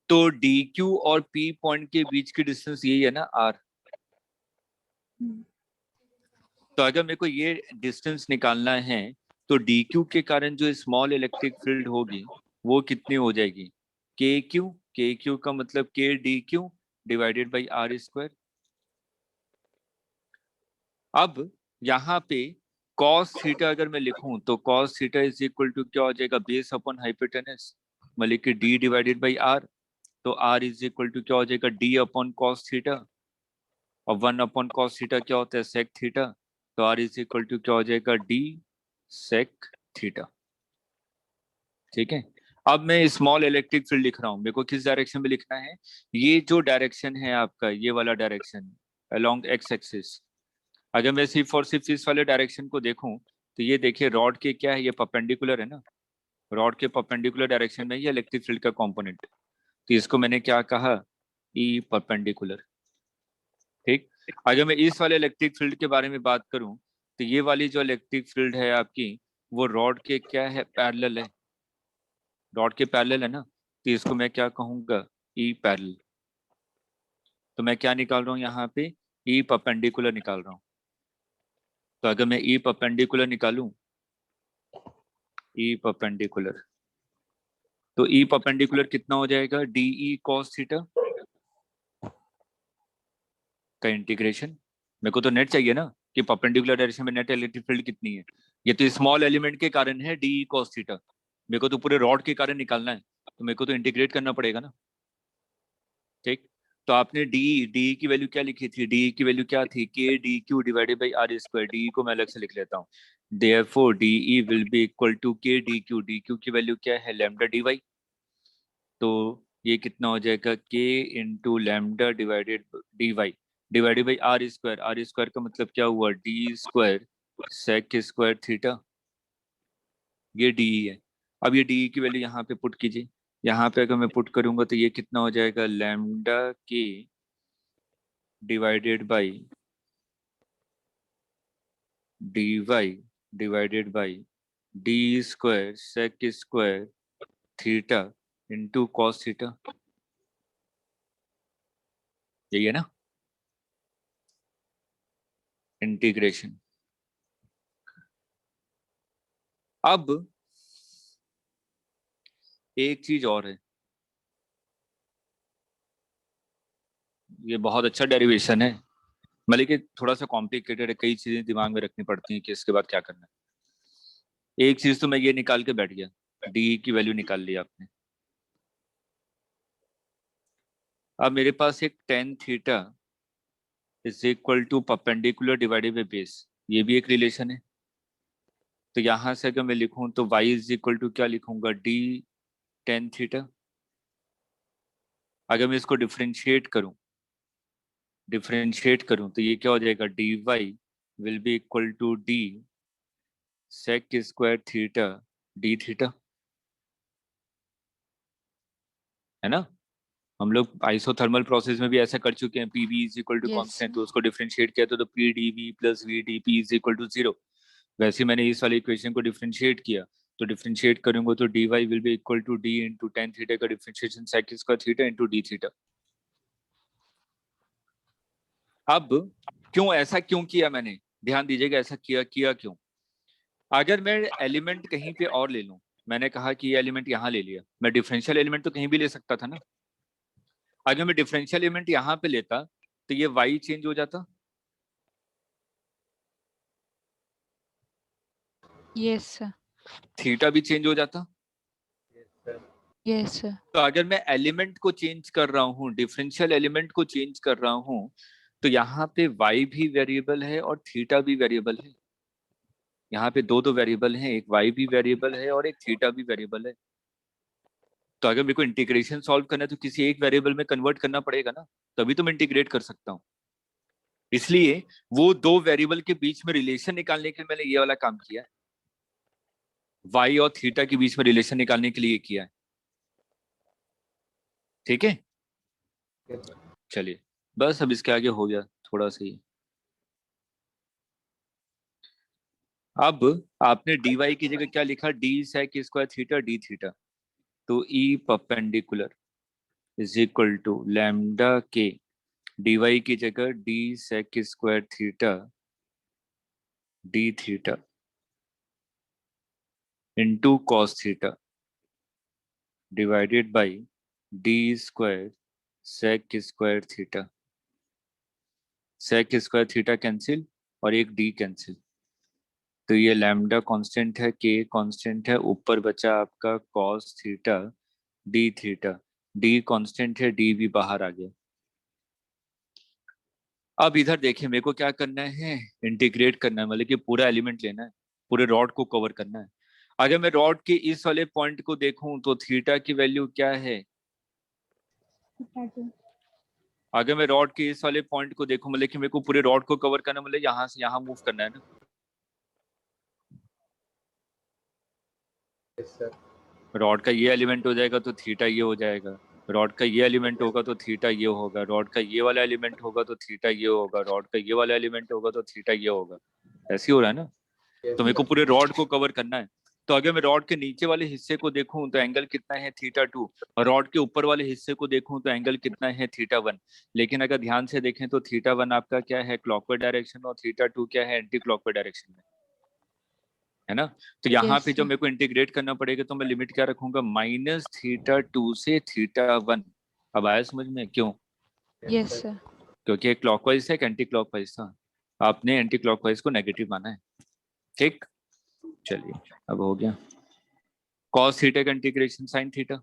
तो dq और p पॉइंट के बीच की डिस्टेंस यही है ना, r। तो अगर मेरे को ये डिस्टेंस निकालना है तो dq के कारण जो स्मॉल इलेक्ट्रिक फील्ड होगी वो कितनी हो जाएगी? के क्यू का मतलब K D Q divided by R square. अब यहाँ पे कॉस थीटा अगर मैं लिखूं तो cos theta is equal to क्या हो जाएगा, बेस अपॉन हाइपोटेनस, मतलब कि डी डिवाइडेड बाई आर। तो आर इज इक्वल टू क्या हो जाएगा, डी अपॉन कॉस थीटा, और 1 अपॉन कॉस थीटा क्या होता है, सेक थीटा। तो आर इज इक्वल टू क्या हो जाएगा, डी सेक थीटा। ठीक है। अब मैं स्मॉल इलेक्ट्रिक फील्ड लिख रहा हूँ, मेरे को किस डायरेक्शन में लिखना है, ये जो डायरेक्शन है आपका, ये वाला डायरेक्शन अलोंग एक्स एक्सिस। अगर मैं सिर्फ इस वाले डायरेक्शन को देखूं तो ये देखिए रॉड के क्या है, ये परपेंडिकुलर है ना, रॉड के परपेंडिकुलर डायरेक्शन में ये इलेक्ट्रिक फील्ड का कंपोनेंट। तो इसको मैंने क्या कहा, ई परपेंडिकुलर। ठीक। अगर मैं इस वाले इलेक्ट्रिक फील्ड के बारे में बात करूं तो ये वाली जो इलेक्ट्रिक फील्ड है आपकी, वो रॉड के क्या है, पैरेलल है, रॉड के पैरेलल है ना। तो इसको मैं क्या कहूंगा, ई पैरेलल। तो मैं क्या निकाल रहा हूँ यहाँ पे, ई परपेंडिकुलर निकाल रहा हूँ। तो अगर मैं ई परपेंडिकुलर निकालूं, ई परपेंडिकुलर, तो ई परपेंडिकुलर कितना हो जाएगा, डी ई कॉस थीटा का इंटीग्रेशन। मेरे को तो नेट चाहिए ना कि परपेंडिकुलर डायरेक्शन में नेट इलेक्ट्रिक फील्ड कितनी है। ये तो स्मॉल एलिमेंट के कारण है डी ई कॉस थीटा, मेरे को तो पूरे रॉड के कारण निकालना है, तो मेरे को तो इंटीग्रेट करना पड़ेगा ना। ठीक। तो आपने डी की वैल्यू क्या लिखी थी, डी की वैल्यू क्या थी, K D Q divided by R square. D को मैं अलग से लिख लेता हूँ, therefore D E will be equal to K D Q की वैल्यू क्या है, लैम्डा डी वाई। तो ये कितना हो जाएगा, K into lambda divided D Y divided by R square. R square का मतलब क्या हुआ, D square sec square theta, ये डी है। अब ये डी की वैल्यू यहाँ पे पुट कीजिए, यहाँ पे अगर मैं पुट करूंगा तो ये कितना हो जाएगा, lambda K divided by D Y divided by D square sec square theta into cos theta, यही है ना, इंटीग्रेशन। अब एक चीज और है, ये बहुत अच्छा डेरिवेशन है, मतलब कि थोड़ा सा कॉम्प्लिकेटेड है, कई चीजें दिमाग में रखनी पड़ती हैं कि इसके बाद क्या करना है। एक चीज तो मैं ये निकाल के बैठ गया, डी की वैल्यू निकाल ली आपने। अब मेरे पास एक tan theta is equal to perpendicular divided by base, ये भी एक रिलेशन है। तो यहां से अगर मैं लिखूं तो y इज इक्वल टू क्या लिखूंगा, डी टेन थीटा। अगर मैं इसको डिफरेंशिएट करूं तो ये क्या हो जाएगा, D Y will be equal to D sec square theta D theta, है ना। हम लोग आइसोथर्मल प्रोसेस में भी ऐसा कर चुके हैं, P V is equal to Yes, constant, sir. तो उसको डिफरेंशिएट किया तो P D V plus V D P is equal to zero. वैसे मैंने इस वाले इक्वेशन को डिफरेंशिएट किया, तो डिफरेंशिएट करूंगा तो D Y will be equal to D into tan theta का differentiation sec square theta into D theta. अब क्यों ऐसा क्यों किया मैंने, ध्यान दीजिएगा ऐसा किया क्यों। अगर मैं एलिमेंट कहीं पे और ले लूं, मैंने कहा कि ये एलिमेंट यहाँ ले लिया, मैं डिफरेंशियल एलिमेंट तो कहीं भी ले सकता था ना। अगर मैं डिफरेंशियल एलिमेंट यहाँ पे लेता तो ये y चेंज हो जाता, Yes, sir. थीटा भी चेंज हो जाता। Yes, sir. तो अगर मैं एलिमेंट को चेंज कर रहा हूँ, डिफरेंशियल एलिमेंट को चेंज कर रहा हूँ, तो यहाँ पे y भी वेरिएबल है और थीटा भी वेरिएबल है। यहाँ पे दो वेरिएबल हैं, एक y भी वेरिएबल है और एक थीटा भी वेरिएबल है। तो अगर मेरे को इंटीग्रेशन सॉल्व करना है तो किसी एक वेरिएबल में कन्वर्ट करना पड़ेगा ना, तभी तो मैं इंटीग्रेट कर सकता हूँ। इसलिए वो दो वेरिएबल के बीच में रिलेशन निकालने के लिए मैंने ये वाला काम किया है, y और थीटा के बीच में रिलेशन निकालने के लिए किया है। ठीक है, चलिए बस अब इसके आगे हो गया थोड़ा सा ही। अब आपने dy की जगह क्या लिखा, D sec square theta D theta. तो E perpendicular is equal to lambda के dy की जगह D sec square theta D theta into cos theta divided by D square sec square theta. Sec square theta cancel और एक D cancel, तो ये lambda constant है, के constant है, ऊपर बचा आपका cos theta D theta, D constant है, डी भी बाहर आ गया। अब इधर देखिए, मेरे को क्या करना है, इंटीग्रेट करना है, मतलब कि पूरा एलिमेंट लेना है, पूरे रॉड को कवर करना है। अगर मैं रॉड के इस वाले पॉइंट को देखूं तो थीटा की वैल्यू क्या है? थीटा 2। अगर मैं रॉड के इस वाले पॉइंट को देखूं, मतलब कि मेरे को पूरे रॉड को कवर करना है, मतलब यहाँ से यहाँ मूव करना है ना। Yes sir. रॉड का ये एलिमेंट हो जाएगा तो थीटा ये हो जाएगा, रॉड का ये एलिमेंट होगा तो थीटा ये होगा, रॉड का ये वाला एलिमेंट होगा तो थीटा ये होगा, रॉड का ये वाला एलिमेंट होगा तो थीटा ये होगा। ऐसे ही हो रहा है ना। तो मेरे को पूरे रॉड को कवर करना है। तो अगर मैं रॉड के नीचे वाले हिस्से को देखूं तो एंगल कितना है? थीटा 2। और रॉड के ऊपर वाले हिस्से को देखूं तो एंगल कितना है? थीटा 1। लेकिन अगर ध्यान से देखें तो थीटा 1 आपका क्या है? क्लॉकवाइज डायरेक्शन, और थीटा 2 क्या है? एंटी क्लॉकवाइज डायरेक्शन में, है ना। तो यहाँ Yes, पे जब sir. मेरे को इंटीग्रेट करना पड़ेगा तो मैं लिमिट क्या रखूंगा? माइनस थीटा 2 से थीटा 1। अब आया समझ में क्यों? Yes, sir. क्योंकि एक क्लॉकवाइज था, एक एंटी क्लॉकवाइज था, आपने एंटी क्लॉकवाइज को नेगेटिव माना है। ठीक, चलिए अब हो गया। कॉस थीटा का इंटीग्रेशन साइन थीटा,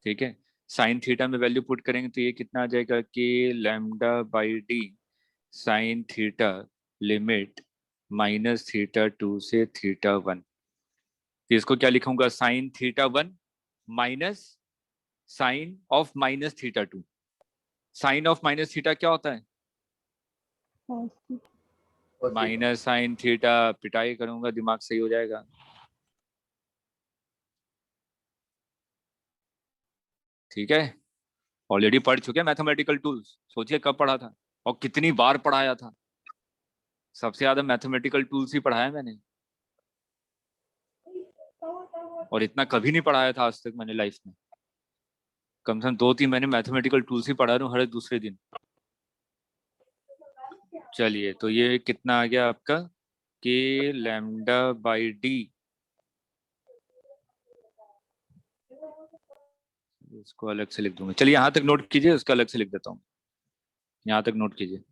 ठीक है। साइन थीटा में वैल्यू पुट करेंगे तो ये कितना आ जाएगा कि lambda by D sine theta limit minus theta 2 से थीटा 1। तो इसको क्या लिखूंगा? Sine theta 1 minus sine of minus theta 2। Sine of minus theta क्या होता है? Minus sine theta. पिटाई करूंगा, दिमाग सही हो जाएगा। ठीक है, ऑलरेडी पढ़ चुके हैं मैथमेटिकल टूल्स, सोचिए कब पढ़ा था और कितनी बार पढ़ाया था। सबसे ज्यादा मैथमेटिकल टूल्स ही पढ़ाया मैंने, और इतना कभी नहीं पढ़ाया था आज तक मैंने लाइफ में। कम से कम 2-3 महीने मैथमेटिकल टूल्स ही पढ़ा रहा हूँ हर दूसरे दिन। चलिए, तो ये कितना आ गया आपका कि लैम्डा बाई डी, इसको अलग से लिख दूंगा। चलिए यहाँ तक नोट कीजिए, उसका अलग से लिख देता हूँ। यहाँ तक नोट कीजिए।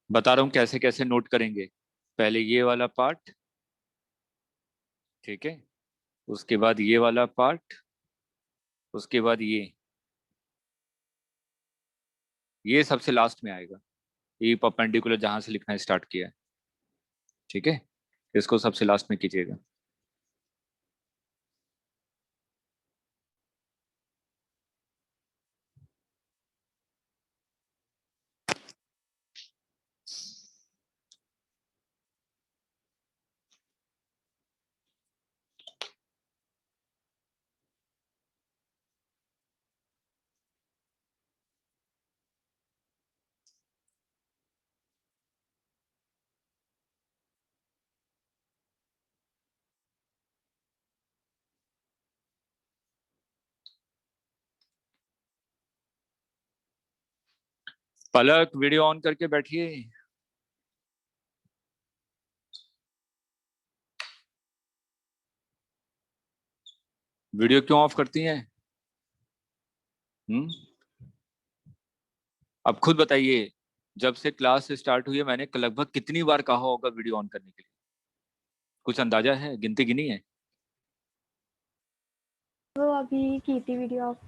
बता रहा हूँ कैसे कैसे नोट करेंगे। पहले ये वाला पार्ट, ठीक है, उसके बाद ये वाला पार्ट, उसके बाद ये सबसे लास्ट में आएगा। ये परपेंडिकुलर जहां से लिखना स्टार्ट किया है, ठीक है, इसको सबसे लास्ट में कीजिएगा। पलक, वीडियो ऑन करके बैठिए। वीडियो क्यों ऑफ करती हैं? हम्म, अब खुद बताइए, जब से क्लास स्टार्ट हुई है मैंने लगभग कितनी बार कहा होगा वीडियो ऑन करने के लिए? कुछ अंदाजा है? गिनती गिनी है? वो अभी की थी वीडियो ऑफ,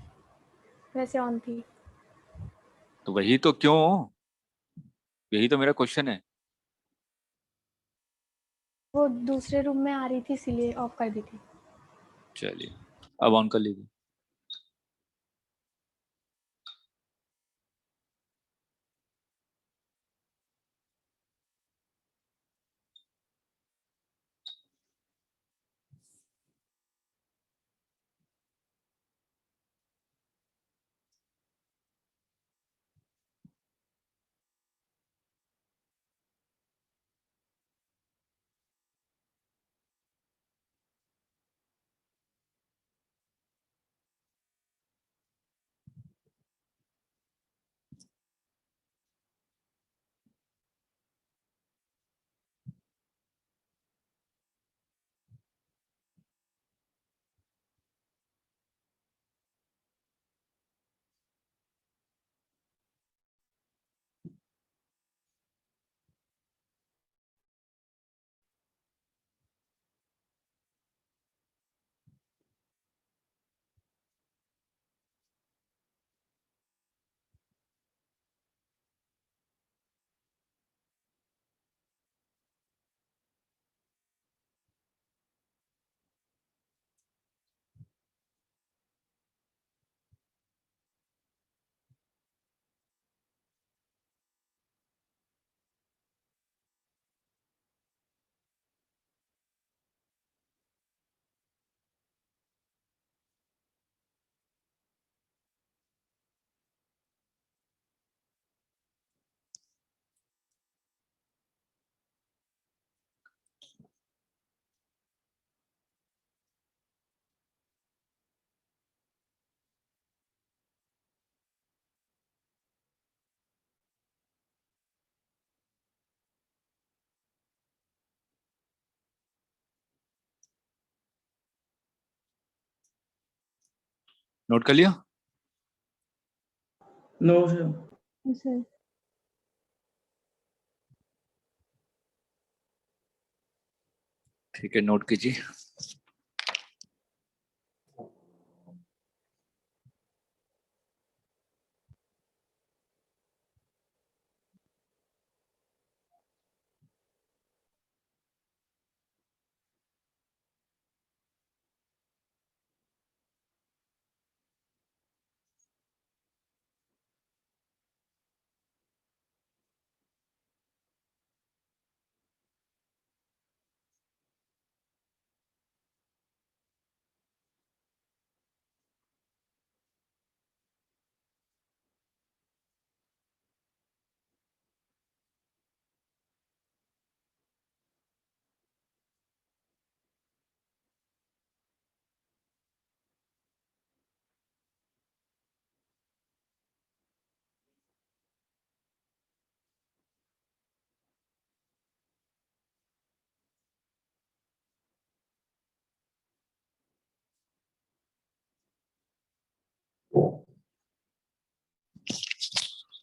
वैसे ऑन थी। तो वही तो, क्यों? यही तो मेरा क्वेश्चन है। वो दूसरे रूम में आ रही थी इसीलिए ऑफ कर दी थी। चलिए, अब ऑन कर लीजिए। नोट कर लिया? No sir. Yes, sir. ठीक है, नोट कीजिए।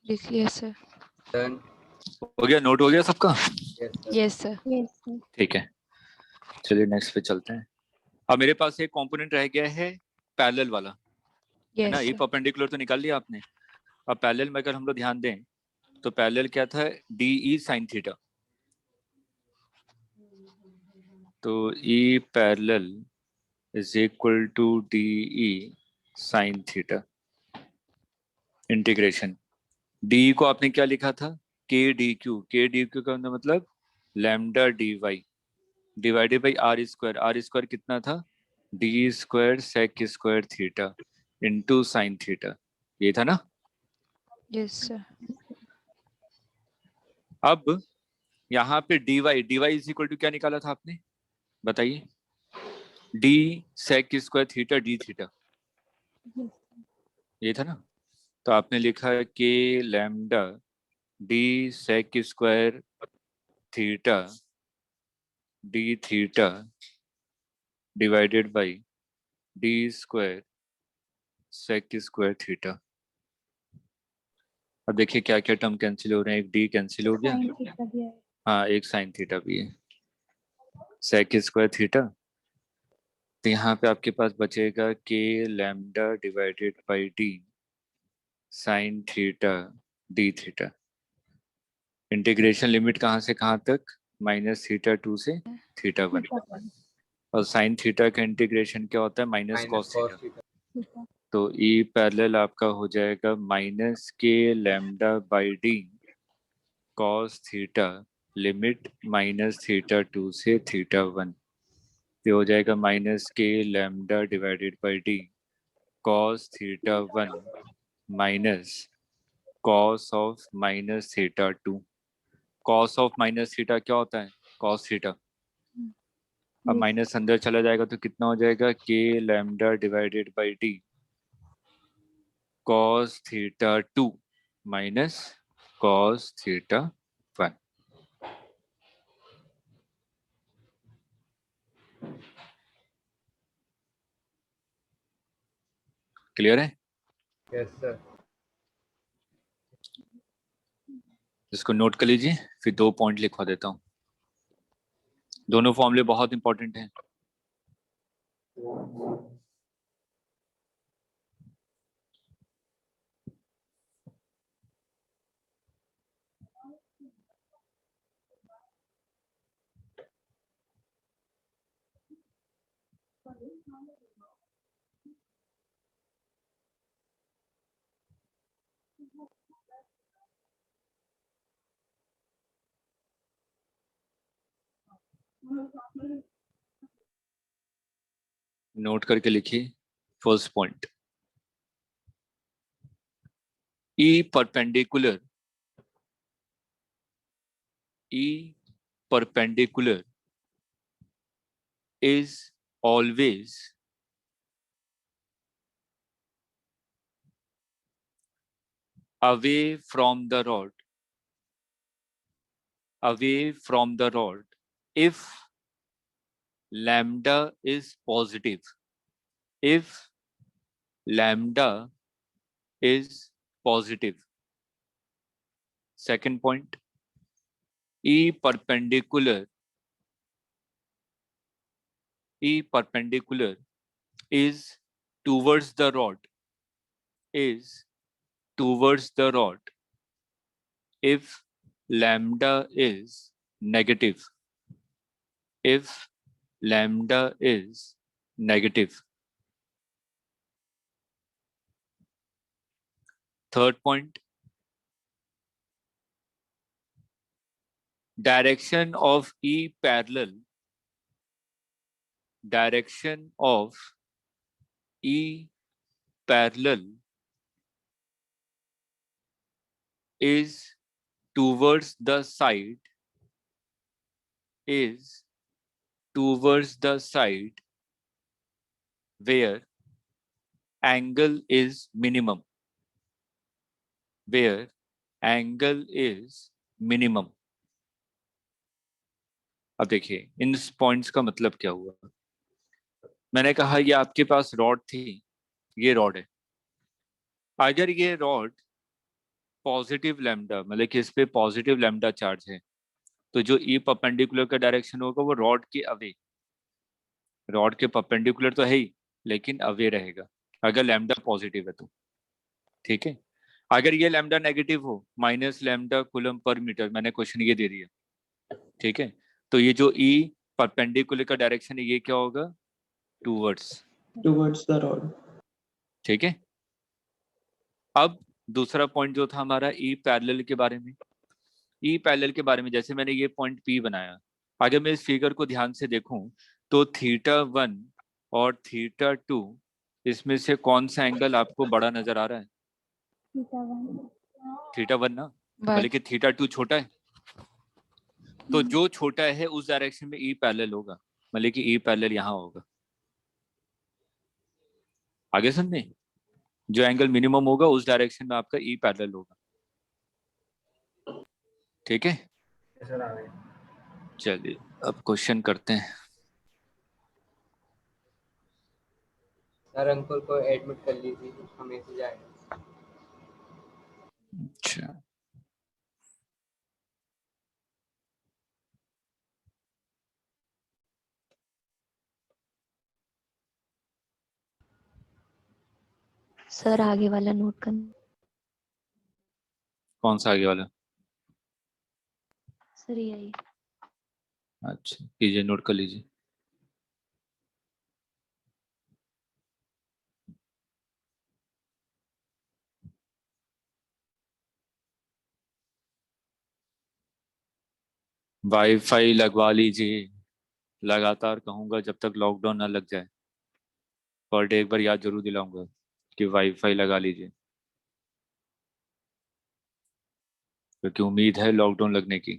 लिख लिया सर। हो गया? नोट हो गया सबका? Yes sir. Yes, sir. ठीक है, चलिए नेक्स्ट पे चलते हैं। अब मेरे पास एक कंपोनेंट रह गया है पैरेलल वाला, है ना? यस ये सर। परपेंडिकुलर तो निकाल लिया आपने। अब पैरेलल में अगर हम लोग ध्यान दें तो पैरेलल क्या था? DE sin theta. तो E parallel is equal to DE sin theta integration. DE को आपने क्या लिखा था? KDQ। KDQ का मतलब lambda dy divided by R square. R square कितना था? D square sec square theta into sine theta, ये था ना? Yes sir. अब यहाँ पे dy इज इक्वल टू क्या निकाला था आपने? बताइए। D sec square theta D theta, ये था ना? तो आपने लिखा है K lambda D sec square theta D theta divided by D square sec square theta. अब देखिए क्या क्या टर्म कैंसिल हो रहे हैं। एक डी कैंसिल हो गया, Sin theta भी है. हाँ एक साइन थीटा भी है, सेक स्क्वायर थीटा। तो यहाँ पे आपके पास बचेगा के lambda divided by D sine theta D theta. Integration limit कहाँ से कहाँ तक? -θ2 से θ1। और साइन थीटा का इंटीग्रेशन क्या होता है? Minus cos theta. Theta. तो ई पैरेलल आपका हो जाएगा minus K lambda by D cos theta limit -θ2 से θ1। ये हो जाएगा minus K lambda divided by D cos θ1 minus cos of -θ2। Cos of minus theta क्या होता है? Cos theta. अब Yes. माइनस अंदर चला जाएगा तो कितना हो जाएगा? K lambda divided by D cos θ2 minus cos θ1। Clear है? Yes sir. इसको नोट कर लीजिए, फिर 2 पॉइंट लिखवा देता हूँ। दोनों फॉर्मूले बहुत इंपॉर्टेंट हैं। नोट करके लिखिए। First point, E perpendicular is always away from the rod if lambda is positive. If lambda is positive. Second point, E perpendicular is towards the rod if lambda is negative. Third point, direction of E parallel is towards the side where angle is minimum. अब देखिए इन points का मतलब क्या हुआ। मैंने कहा ये आपके पास रॉड थी, ये रॉड है। अगर ये रॉड पॉजिटिव लैम्डा मतलब कि इस पे पॉजिटिव लैम्डा चार्ज है, तो जो ई परपेंडिकुलर का डायरेक्शन होगा वो रॉड के परपेंडिकुलर तो है ही, लेकिन अवे रहेगा अगर लैम्डा पॉजिटिव है तो। ठीक है, अगर ये लैम्डा नेगेटिव हो, minus lambda coulomb per metre, मैंने क्वेश्चन ये दे दिया। ठीक है, तो ये जो ई परपेंडिकुलर का डायरेक्शन है ये क्या होगा, टूवर्ड्स द रॉड। ठीक है, अब दूसरा पॉइंट जो था हमारा ई पैरेलल के बारे में। ई पैरेलल के बारे में जैसे मैंने ये पॉइंट पी बनाया, अगर मैं इस फिगर को ध्यान से देखूं तो θ1 और θ2 इसमें से कौन सा एंगल आपको बड़ा नजर आ रहा है? θ1 ना, बल्कि θ2 छोटा है। तो जो छोटा है उस डायरेक्शन में ई पैरेलल होगा, मतलब कि ई पैरेलल यहाँ होगा। आगे समझे, जो एंगल मिनिमम होगा उस डायरेक्शन में आपका ई पैरेलल होगा। ठीक है, चलिए अब क्वेश्चन करते हैं। सर अंकुर को एडमिट कर लीजिए, उसका मैसेज आएगा। अच्छा, सर आगे वाला नोट करना। कौन सा आगे वाला? सर यही। अच्छा कीजिए, नोट कर लीजिए। वाईफाई लगवा लीजिए, लगातार कहूंगा जब तक लॉकडाउन ना लग जाए। पर डे एक बार याद जरूर दिलाऊंगा कि वाईफाई लगा लीजिए, क्योंकि उम्मीद है लॉकडाउन लगने की।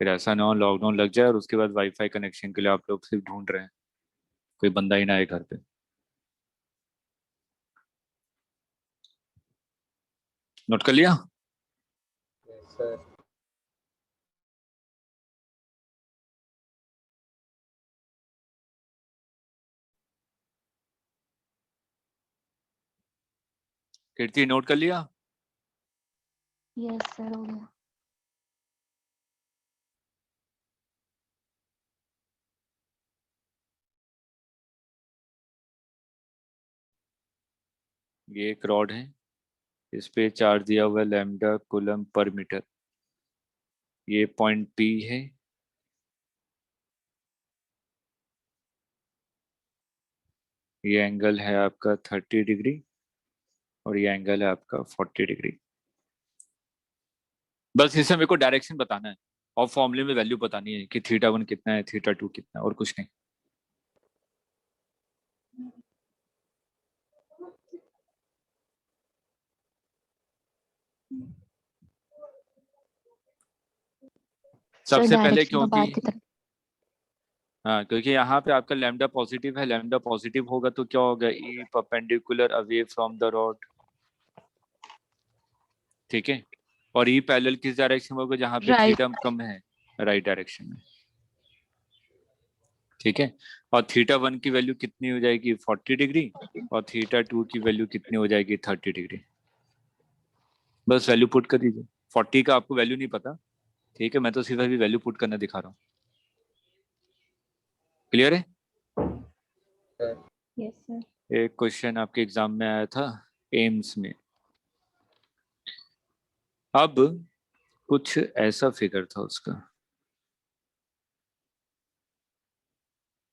फिर ऐसा ना हो लॉकडाउन लग जाए और उसके बाद वाईफाई कनेक्शन के लिए आप लोग सिर्फ ढूंढ रहे हैं, कोई बंदा ही ना आए घर पे। नोट कर लिया? सर कीर्ति नोट कर लिया? यस सर हो गया। ये एक रॉड है, इस पे चार्ज दिया हुआ है लैम्डा कूलम पर मीटर। ये पॉइंट पी है, ये एंगल है आपका 30 डिग्री और ये एंगल है आपका 40 डिग्री। बस इससे मेरे को डायरेक्शन बताना है और फॉर्मूले में वैल्यू बतानी है कि θ1 कितना है, θ2 कितना है, और कुछ नहीं। सबसे पहले क्योंकि हाँ, क्योंकि यहाँ पे आपका लैम्डा पॉजिटिव है, लैम्डा पॉजिटिव होगा तो क्या होगा, E perpendicular away from the rod. ठीक है, और ई पैरेलल किस डायरेक्शन में होगा, जहाँ पे Right. थीटा कम है, राइट डायरेक्शन में। ठीक है। और θ1 की वैल्यू कितनी हो जाएगी 40 डिग्री, और θ2 की वैल्यू कितनी हो जाएगी 30 डिग्री। बस वैल्यू पुट कर दीजिए। 40 का आपको वैल्यू नहीं पता, ठीक है, मैं तो सिर्फ अभी वैल्यू पुट करना दिखा रहा हूँ। क्लियर है? Sir yes sir. एक क्वेश्चन आपके एग्जाम में आया था एम्स में। अब कुछ ऐसा फिगर था उसका,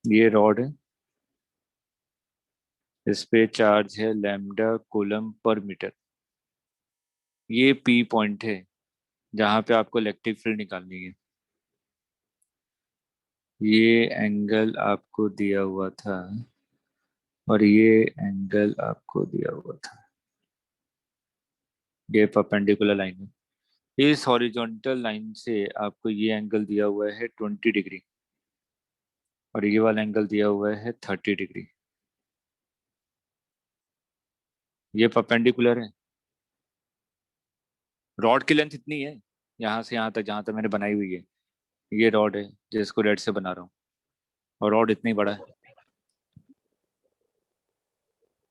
ये रॉड है, इस पे चार्ज है लैम्डा कूलम पर मीटर। ये पी पॉइंट है जहां पे आपको इलेक्ट्रिक फील्ड निकालनी है। ये एंगल आपको दिया हुआ था और ये एंगल आपको दिया हुआ था, ये परपेंडिकुलर लाइन है। इस हॉरिजॉन्टल लाइन से आपको ये एंगल दिया हुआ है 20 डिग्री और ये वाला एंगल दिया हुआ है 30 डिग्री। ये परपेंडिकुलर है। रॉड की लेंथ इतनी है यहाँ से यहाँ तक, जहाँ तक मैंने बनाई हुई है। ये रॉड है जिसको रेड से बना रहा हूँ, और रॉड इतना ही बड़ा है।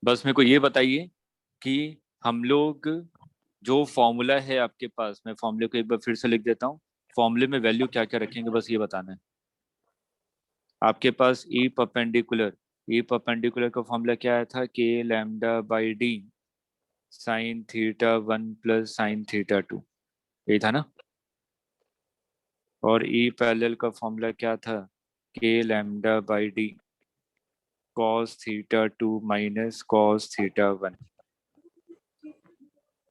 बस मेरे को ये बताइए कि हम लोग जो फॉर्मूला है आपके पास, मैं फॉर्मूले को एक बार फिर से लिख देता हूँ। फॉर्मूले में वैल्यू क्या क्या रखेंगे बस ये बताना है। आपके पास ई परपेंडिकुलर का फॉर्मूला क्या आया था, K lambda by D sine θ1 plus sine θ2, यही था ना। और ई पैरेलल का फॉर्मूला क्या था, K lambda by D cos θ2 minus cos θ1।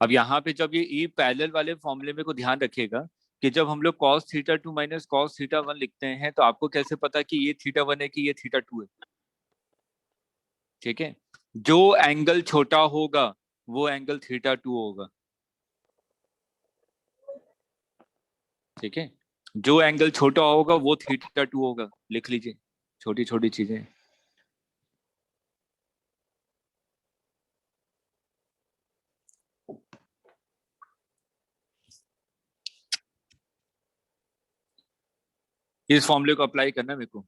अब यहाँ पे जब ये ई पैरेलल वाले फॉर्मूले में को ध्यान रखिएगा कि जब हम लोग cos θ2 माइनस cos θ1 लिखते हैं तो आपको कैसे पता कि ये θ1 है कि ये θ2 है। ठीक है, जो एंगल छोटा होगा वो एंगल θ2 होगा। ठीक है, जो एंगल छोटा होगा वो θ2 होगा। लिख लीजिए, छोटी छोटी चीजें। इस फॉर्मूले को अप्लाई करना मेरे को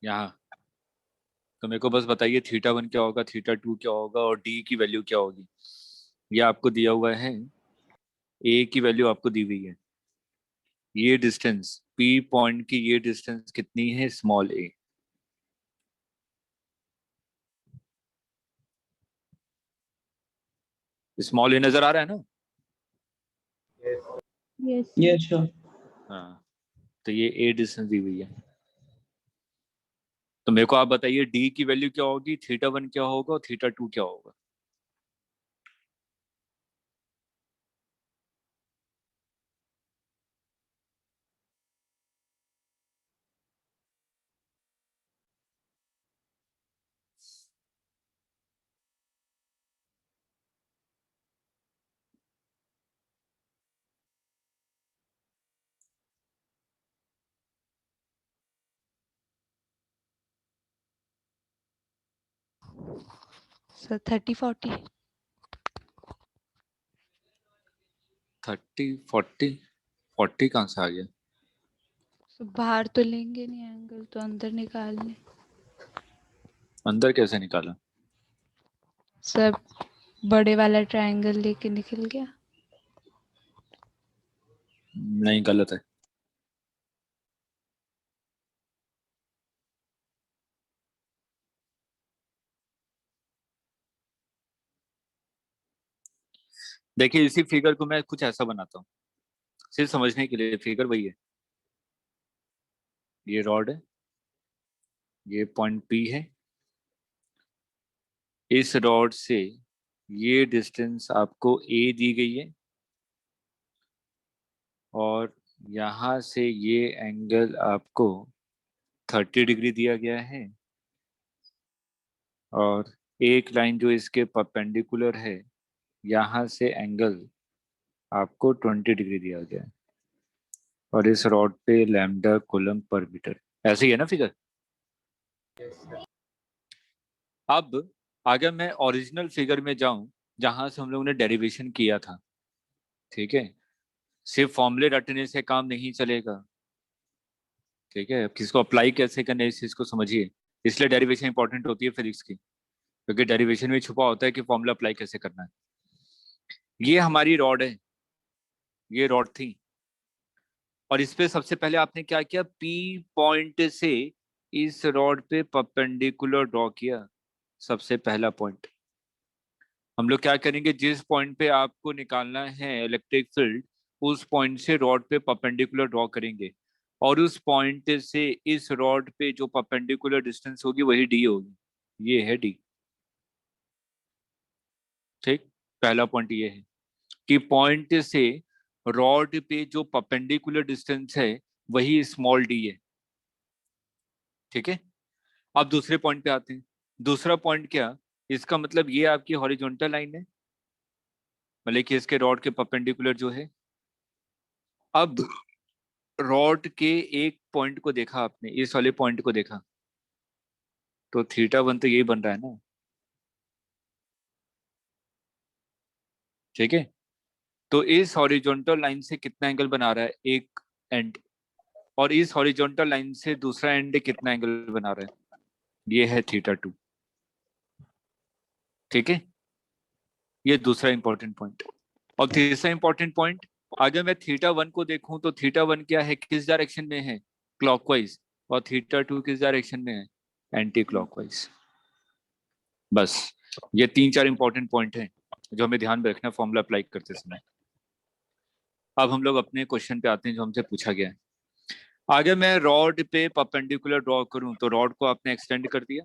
यहाँ। तो मेरे को बस बताइए θ1 क्या होगा, θ2 क्या होगा और डी की वैल्यू क्या होगी। ये आपको दिया हुआ है, ए की वैल्यू आपको दी हुई है। ये डिस्टेंस पी पॉइंट की, ये डिस्टेंस कितनी है स्मॉल ए। स्मॉल ए नजर आ रहा है ना। Yes yes sir. हाँ, तो ये ए डिस्टेंस दी हुई है। तो मेरे को आप बताइए डी की वैल्यू क्या होगी, θ1 क्या होगा और θ2 क्या होगा। सर 30-40। 30 40, 40 कहाँ से आ गया। तो बाहर तो लेंगे नहीं एंगल, तो अंदर निकालने। अंदर कैसे निकाला। सब बड़े वाला ट्रायंगल लेके निकल गया। नहीं, गलत है। देखिए इसी फिगर को मैं कुछ ऐसा बनाता हूँ सिर्फ समझने के लिए। फिगर वही है, ये रॉड है, ये पॉइंट पी है, इस रॉड से ये डिस्टेंस आपको ए दी गई है और यहाँ से ये एंगल आपको 30 डिग्री दिया गया है और एक लाइन जो इसके परपेंडिकुलर है यहाँ से एंगल आपको 20 डिग्री दिया गया है और इस रॉड पे लैम्डा कूलम पर मीटर। ऐसे ही है ना फिगर। अब अगर मैं ओरिजिनल फिगर में जाऊं जहां से हम लोगों ने डेरिवेशन किया था, ठीक है, सिर्फ फॉर्मूले रटने से काम नहीं चलेगा। ठीक है, किसको अप्लाई कैसे करना है इस चीज को समझिए। इसलिए डेरिवेशन इंपॉर्टेंट होती है फिजिक्स की, क्योंकि डेरिवेशन में छुपा होता है कि फॉर्मूला अप्लाई कैसे करना है। ये हमारी रॉड है, ये रॉड थी, और इस पे सबसे पहले आपने क्या किया, पी पॉइंट से इस रॉड पे परपेंडिकुलर ड्रॉ किया। सबसे पहला पॉइंट हम लोग क्या करेंगे, जिस पॉइंट पे आपको निकालना है इलेक्ट्रिक फील्ड, उस पॉइंट से रॉड पे परपेंडिकुलर ड्रॉ करेंगे, और उस पॉइंट से इस रॉड पे जो परपेंडिकुलर डिस्टेंस होगी वही डी होगी। ये है डी। ठीक, पहला पॉइंट ये है कि पॉइंट से रॉड पे जो परपेंडिकुलर डिस्टेंस है वही स्मॉल डी है। ठीक है, अब दूसरे पॉइंट पे आते हैं। दूसरा पॉइंट क्या, इसका मतलब ये आपकी हॉरिजॉन्टल लाइन है, मतलब कि इसके रॉड के परपेंडिकुलर जो है। अब रॉड के एक पॉइंट को देखा आपने, इस वाले पॉइंट को देखा, तो θ1 तो यही बन रहा है ना। ठीक है, तो इस हॉरिजॉन्टल लाइन से कितना एंगल बना रहा है, एक एंड, और इस हॉरिजॉन्टल लाइन से दूसरा एंड कितना एंगल बना रहा है, ये है θ2। ठीक है, ये दूसरा इंपॉर्टेंट पॉइंट। और तीसरा इंपॉर्टेंट पॉइंट, अगर मैं θ1 को देखूं तो θ1 क्या है, किस डायरेक्शन में है, क्लॉकवाइज, और θ2 किस डायरेक्शन में है, एंटी क्लॉकवाइज। बस ये 3-4 इंपॉर्टेंट पॉइंट हैं जो हमें ध्यान में रखना फॉर्मूला अप्लाई करते समय। अब हम लोग अपने क्वेश्चन पे आते हैं जो हमसे पूछा गया है। अगर मैं रॉड पे परपेंडिकुलर ड्रॉ करूं, तो रॉड को आपने एक्सटेंड कर दिया,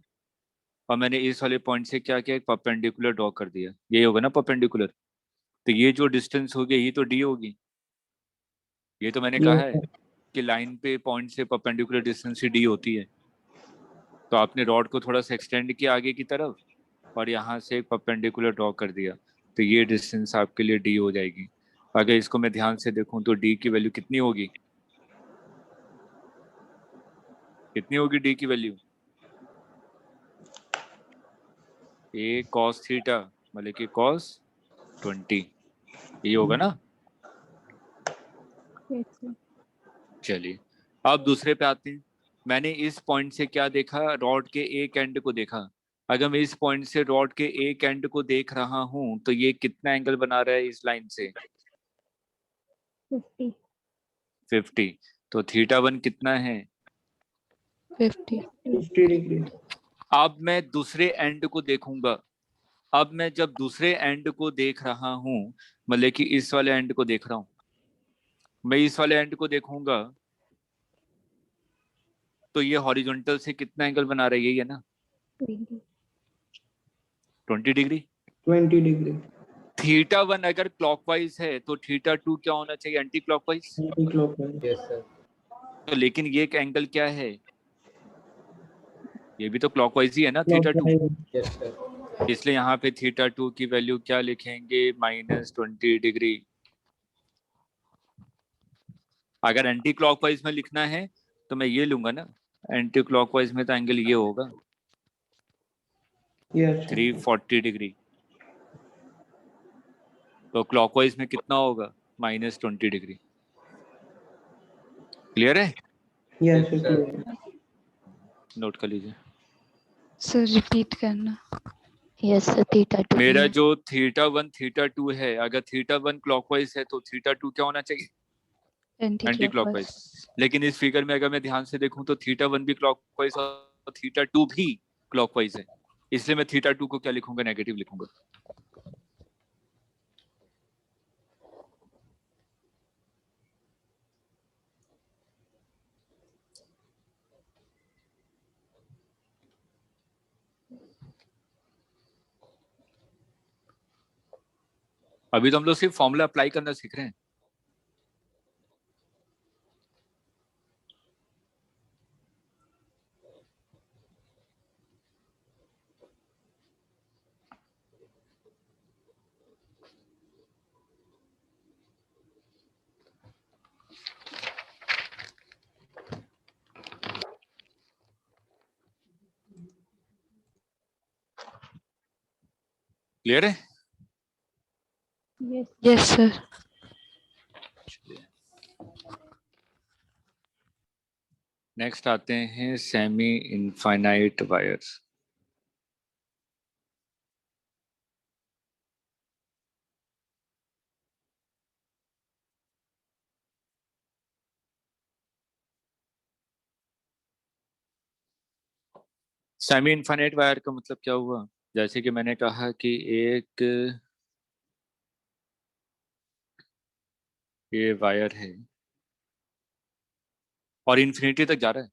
और मैंने इस वाले पॉइंट से क्या किया, एक परपेंडिकुलर ड्रॉ कर दिया। ये होगा ना परपेंडिकुलर, तो ये जो डिस्टेंस होगी ये तो डी होगी। ये तो मैंने कहा है कि लाइन पे पॉइंट से परपेंडिकुलर डिस्टेंस ही डी होती है। तो आपने रॉड को थोड़ा सा एक्सटेंड किया आगे की तरफ, और यहाँ से एक परपेंडिकुलर ड्रॉ कर दिया, तो ये डिस्टेंस आपके लिए डी हो जाएगी। अगर इसको मैं ध्यान से देखूं तो डी की वैल्यू कितनी होगी, कितनी होगी डी की वैल्यू, ए कॉस थीटा, मतलब कि कॉस 20, ये होगा ना। Yes, sir. चलिए, अब दूसरे पे आते हैं। मैंने इस पॉइंट से क्या देखा, रॉड के एक एंड को देखा। अगर मैं इस पॉइंट से रॉड के एक एंड को देख रहा हूं, तो ये कितना एंगल बना रहा है इस लाइन से, 50. 50। तो θ1 कितना है, 50। 50 डिग्री। अब मैं दूसरे एंड को देखूंगा। अब मैं जब दूसरे एंड को देख रहा हूं, मतलब कि इस वाले एंड को देख रहा हूं, मैं इस वाले एंड को देखूंगा, तो ये हॉरिजॉन्टल से कितना एंगल बना रहा है, यही है ना, 20. 20 डिग्री। 20 डिग्री। θ1 अगर क्लॉकवाइज है तो θ2 क्या होना चाहिए, anti clockwise. Anti clockwise. Yes sir. तो लेकिन ये एक एंगल क्या है, ये भी तो क्लॉकवाइज ही है ना, θ2। क्लॉकवाइज। Yes sir. इसलिए यहाँ पे θ2 की वैल्यू क्या लिखेंगे, -20 डिग्री। अगर एंटी क्लॉकवाइज में लिखना है तो मैं ये लूंगा ना, एंटी क्लॉकवाइज में तो एंगल ये होगा, यस 340 डिग्री। तो क्लॉकवाइज में कितना होगा, -20 डिग्री। क्लियर है, यस Yes, sir. नोट कर लीजिए। सर रिपीट करना। यस सर θ2 मेरा जो θ1 θ2 है, अगर θ1 क्लॉकवाइज है तो θ2 क्या होना चाहिए, एंटी एंटी क्लॉकवाइज। क्लॉकवाइज। लेकिन इस फिगर में अगर मैं ध्यान से देखूं तो θ1 भी क्लॉकवाइज और θ2 भी क्लॉकवाइज है, इसलिए मैं θ2 को क्या लिखूंगा, नेगेटिव लिखूंगा। अभी तो हम लोग सिर्फ फॉर्मूला अप्लाई करना सीख रहे हैं। क्लियर है, Yes. Yes sir. नेक्स्ट आते हैं semi infinite wires. Semi infinite wire का मतलब क्या हुआ? जैसे कि मैंने कहा कि एक ये वायर है और इन्फिनिटी तक जा रहा है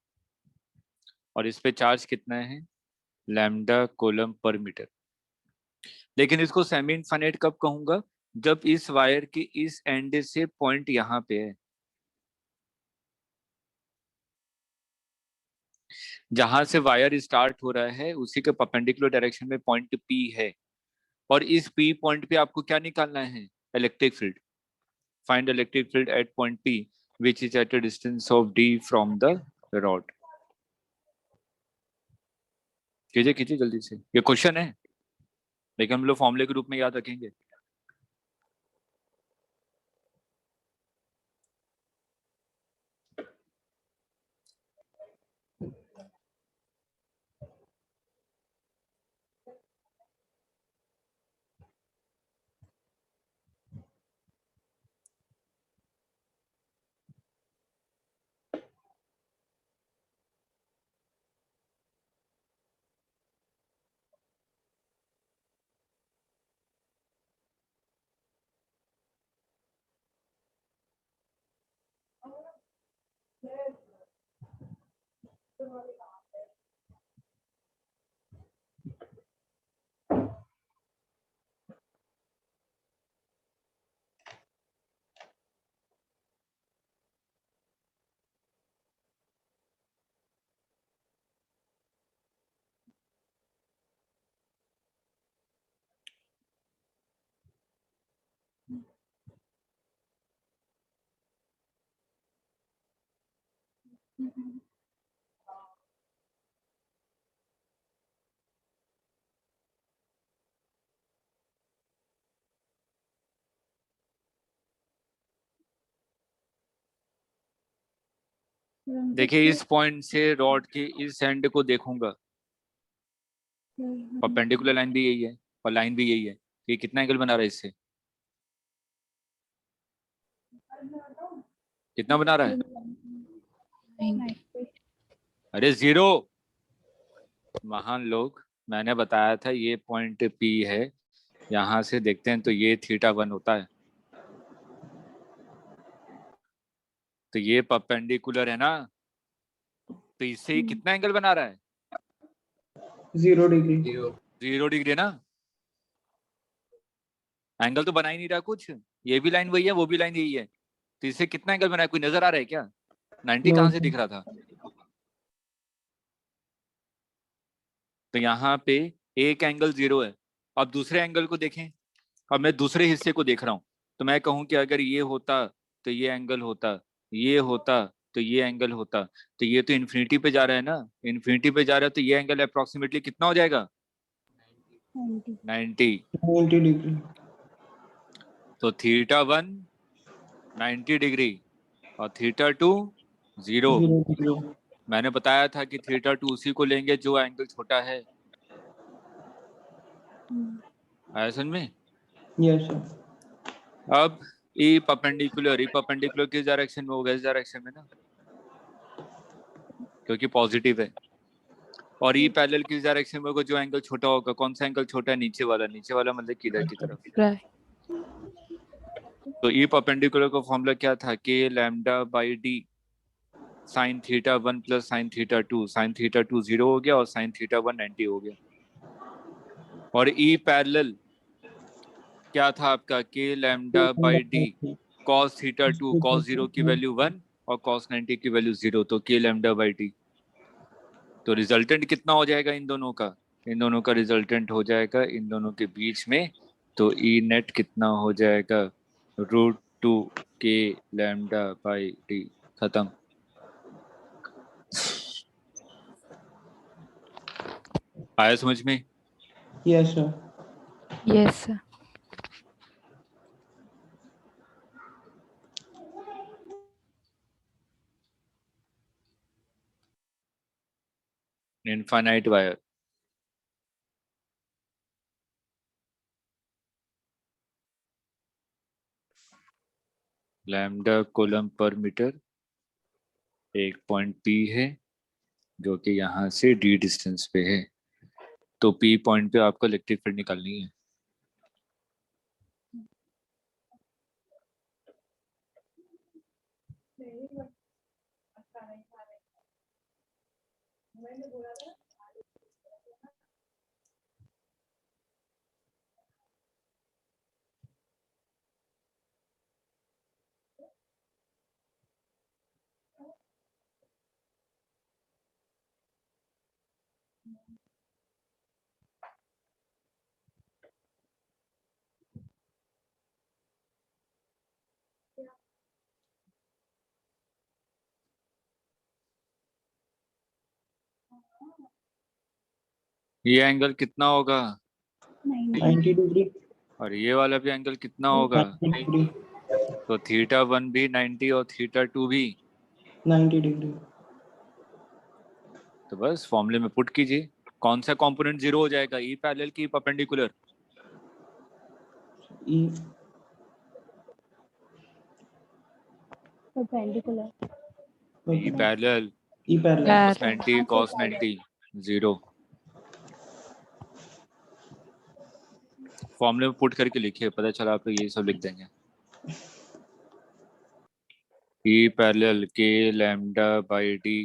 और इस पे चार्ज कितना है? Lambda coulomb per metre. लेकिन इसको सेमी इनफाइनाइट कब कहूंगा? जब इस वायर के इस एंड से पॉइंट यहाँ पे है, जहां से वायर स्टार्ट हो रहा है उसी के परपेंडिकुलर डायरेक्शन में पॉइंट पी है, और इस पी पॉइंट पे आपको क्या निकालना है? Electric field. Find electric field at point P which is at a distance of D from the rod. कीजिए कीजिए जल्दी से, ये क्वेश्चन है लेकिन हम लोग फॉर्मूले के रूप में याद रखेंगे। देखिए इस पॉइंट से रॉड के इस एंड को देखूंगा, परपेंडिकुलर लाइन भी यही है और लाइन भी यही है, ये कितना एंगल बना रहा है इससे? कितना बना रहा है? अरे जीरो। महान लोग, मैंने बताया था ये पॉइंट पी है, यहां से देखते हैं तो ये θ1 होता है, तो ये परपेंडिकुलर है ना, तो इससे ही कितना एंगल बना रहा है? 0 डिग्री। 0 डिग्री ना। एंगल तो बना ही नहीं रहा कुछ, ये भी लाइन वही है वो भी लाइन यही है, तो इससे कितना एंगल बना है? कोई नजर आ रहा है क्या? 90 कहाँ से दिख रहा था? तो यहाँ पे एक एंगल 0 है। अब दूसरे एंगल को देखें, अब मैं दूसरे हिस्से को देख रहा हूँ, तो मैं कहूँ कि अगर ये होता तो ये एंगल होता, ये होता तो ये एंगल होता, तो ये तो इन्फिनिटी पे जा रहा है ना, इन्फिनिटी पे जा रहा है तो ये एंगल अप्रोक्सीमेटली कितना हो जाएगा? 90। 90 डिग्री। तो θ1 90 डिग्री और θ2 0। 0 डिग्री। मैंने बताया था कि θ2 उसी को लेंगे जो एंगल छोटा है। आया समझ में? Yes sir. अब ई परपेंडिकुलर किस डायरेक्शन में होगा? इस डायरेक्शन में ना, क्योंकि पॉजिटिव है। और ई पैरेलल किस डायरेक्शन में होगा? जो एंगल छोटा होगा। कौन सा एंगल छोटा है? नीचे वाला मतलब किधर की तरफ? राइट। तो ई परपेंडिकुलर का फॉर्मूला क्या था? K lambda by D sine θ1 plus sine θ2। Sine θ2 0 हो गया और साइन θ1 90 हो गया। और ई पैरेलल क्या था आपका? K lambda by D cos θ2 cos 0 की वैल्यू 1 और कॉस 90 की वैल्यू 0, तो के लैम्डा बाई डी। तो रिजल्टेंट कितना हो जाएगा इन दोनों का? इन दोनों का रिजल्टेंट हो जाएगा इन दोनों के बीच में, तो ई नेट कितना हो जाएगा? √2 के लैम्डा बाई डी। खत्म। आया समझ में? Yes sir. Yes sir. Infinite wire, lambda coulomb per metre, एक पॉइंट पी है जो कि यहाँ से डी डिस्टेंस पे है, तो पी पॉइंट पे आपको इलेक्ट्रिक फील्ड निकालनी है। ये एंगल कितना होगा? 90 degree. और ये वाला भी एंगल कितना होगा? 90 degree. तो थीटा 1 भी 90 और थीटा 2 भी। 90 degree. तो बस फॉर्मूले में पुट कीजिए, कौन सा कंपोनेंट जीरो हो जाएगा, ई पैरेलल की perpendicular? E perpendicular. E parallel E parallel. cos 90 cos 90 zero. फॉर्मूले में पुट करके लिखिए, पता चला आप लोग ये सब लिख देंगे। E parallel K lambda by D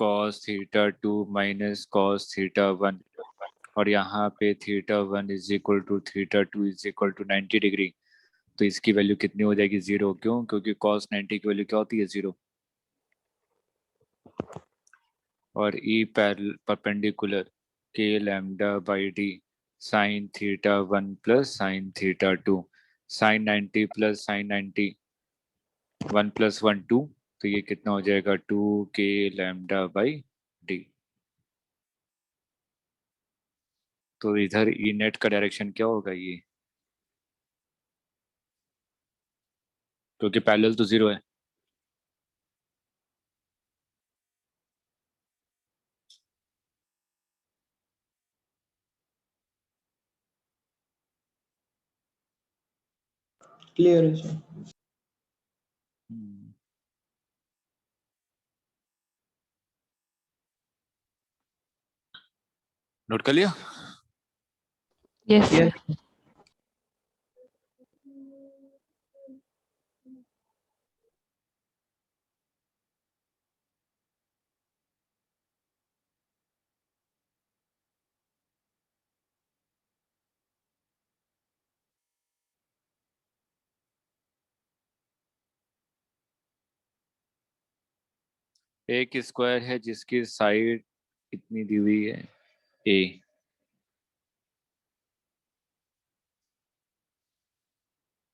cos theta 2 minus cos theta 1, और यहाँ पे theta 1 is equal to theta 2 is equal to 90 degree. तो इसकी वैल्यू कितनी हो जाएगी? जीरो। क्यों? क्योंकि cos 90 की वैल्यू क्या होती है? जीरो। और E perpendicular K lambda by D sine theta 1 plus sine theta 2, sine 90 plus sine 90, 1 plus 1 2, तो ये कितना हो जाएगा? 2 के लैम्डा बाई डी। तो इधर ई नेट का डायरेक्शन क्या होगा? ये, क्योंकि पैरेलल तो जीरो है। Clear है sir. नोट कर लिया? Yes sir. Yes. एक स्क्वायर है जिसकी साइड कितनी दी हुई है? ए।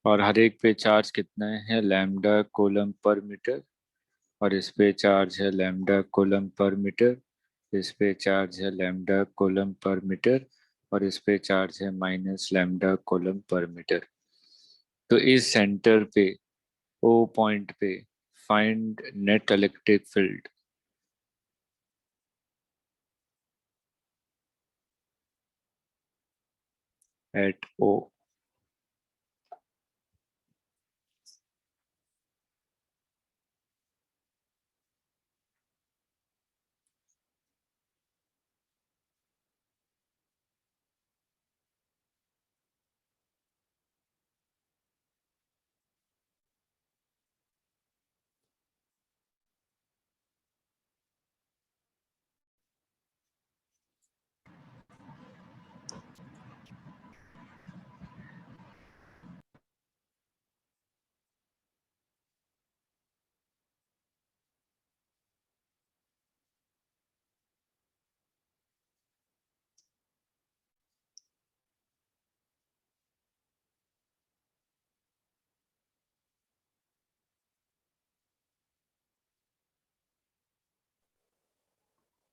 और हर एक पे चार्ज कितना है? Lambda coulomb per metre. और इस पे चार्ज है लैम्डा कूलम पर मीटर, इस पे चार्ज है लैम्डा कूलम पर मीटर, और इस पे चार्ज है minus lambda coulomb per metre. तो इस सेंटर पे ओ पॉइंट पे find net electric field at O.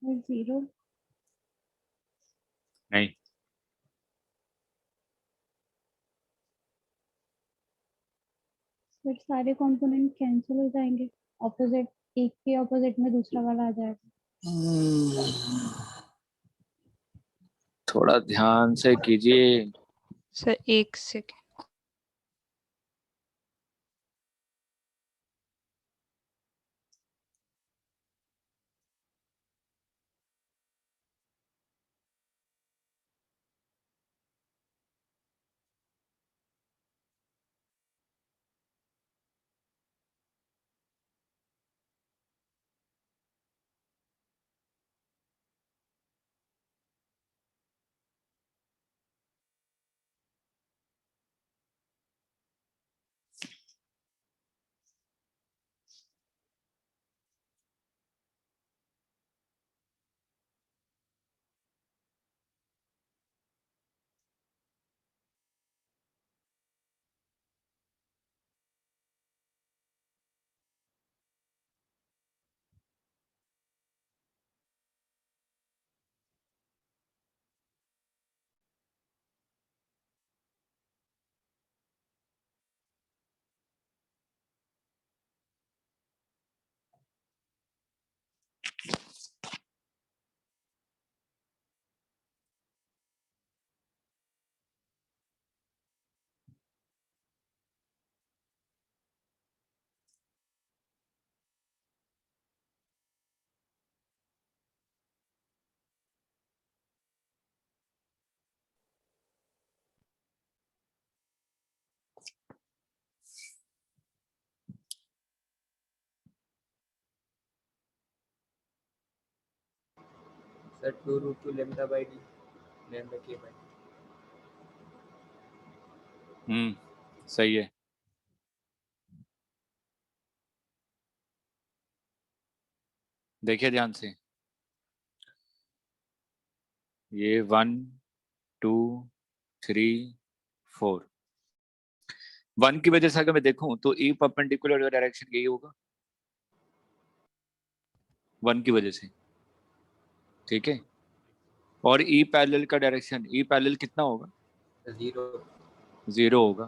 और जीरो। नहीं, फिर सारे कंपोनेंट कैंसिल हो जाएंगे, ऑपोजिट, एक के ऑपोजिट में दूसरा वाला आ जाएगा। थोड़ा ध्यान से कीजिए। Sir 1 second. Sir 2√2 lambda by d lambda k by d। सही है। देखिए ध्यान से, ये 1 2 3 4, 1 की वजह से अगर मैं देखूं तो ई परपेंडिकुलर डायरेक्शन यही होगा 1 की वजह से, ठीक है। और ई पैरेलल का डायरेक्शन, ई पैरेलल कितना होगा? 0 होगा।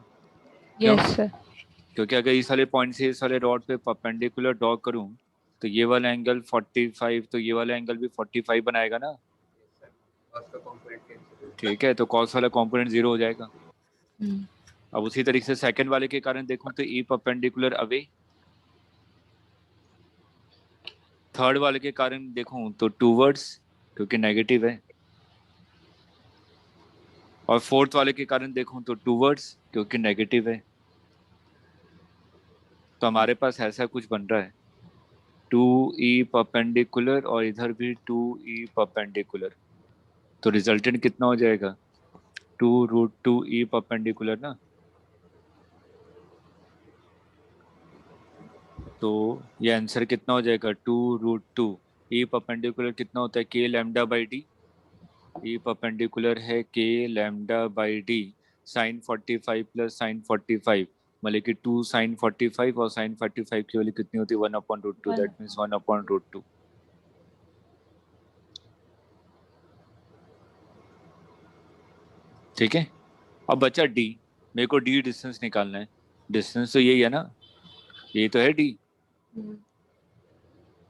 क्यों? Yes sir. क्योंकि अगर इस वाले पॉइंट से इस वाले रॉड पे परपेंडिकुलर ड्रॉ करूं तो ये वाला एंगल 45, तो ये वाला एंगल भी 45 बनाएगा ना, cos का कंपोनेंट कैंसिल। ठीक है। तो कॉस वाला कंपोनेंट 0 हो जाएगा। हम्म, अब उसी तरीके से सेकंड वाले के कारण देखूं तो ई परपेंडिकुलर अवे, थर्ड वाले के कारण देखूं तो टूवर्ड्स, क्योंकि नेगेटिव है। और फोर्थ वाले के कारण देखूं तो टूवर्ड्स, क्योंकि नेगेटिव है। तो हमारे पास ऐसा कुछ बन रहा है 2e परपेंडिकुलर और इधर भी 2e परपेंडिकुलर, तो रिजल्टेंट कितना हो जाएगा 2√2e परपेंडिकुलर ना। तो ये आंसर कितना हो जाएगा 2√2 e परपेंडिकुलर कितना होता है k lambda by D, e perpendicular है k lambda by D sine 45 plus sine 45, मतलब कि 2 साइन 45 और साइन 45 की वैल्यू कितनी होती है 1/√2, दैट मीन्स 1/√2। ठीक है। अब बचा d, मेरे को d डिस्टेंस निकालना है। डिस्टेंस तो यही है ना, ये तो है d।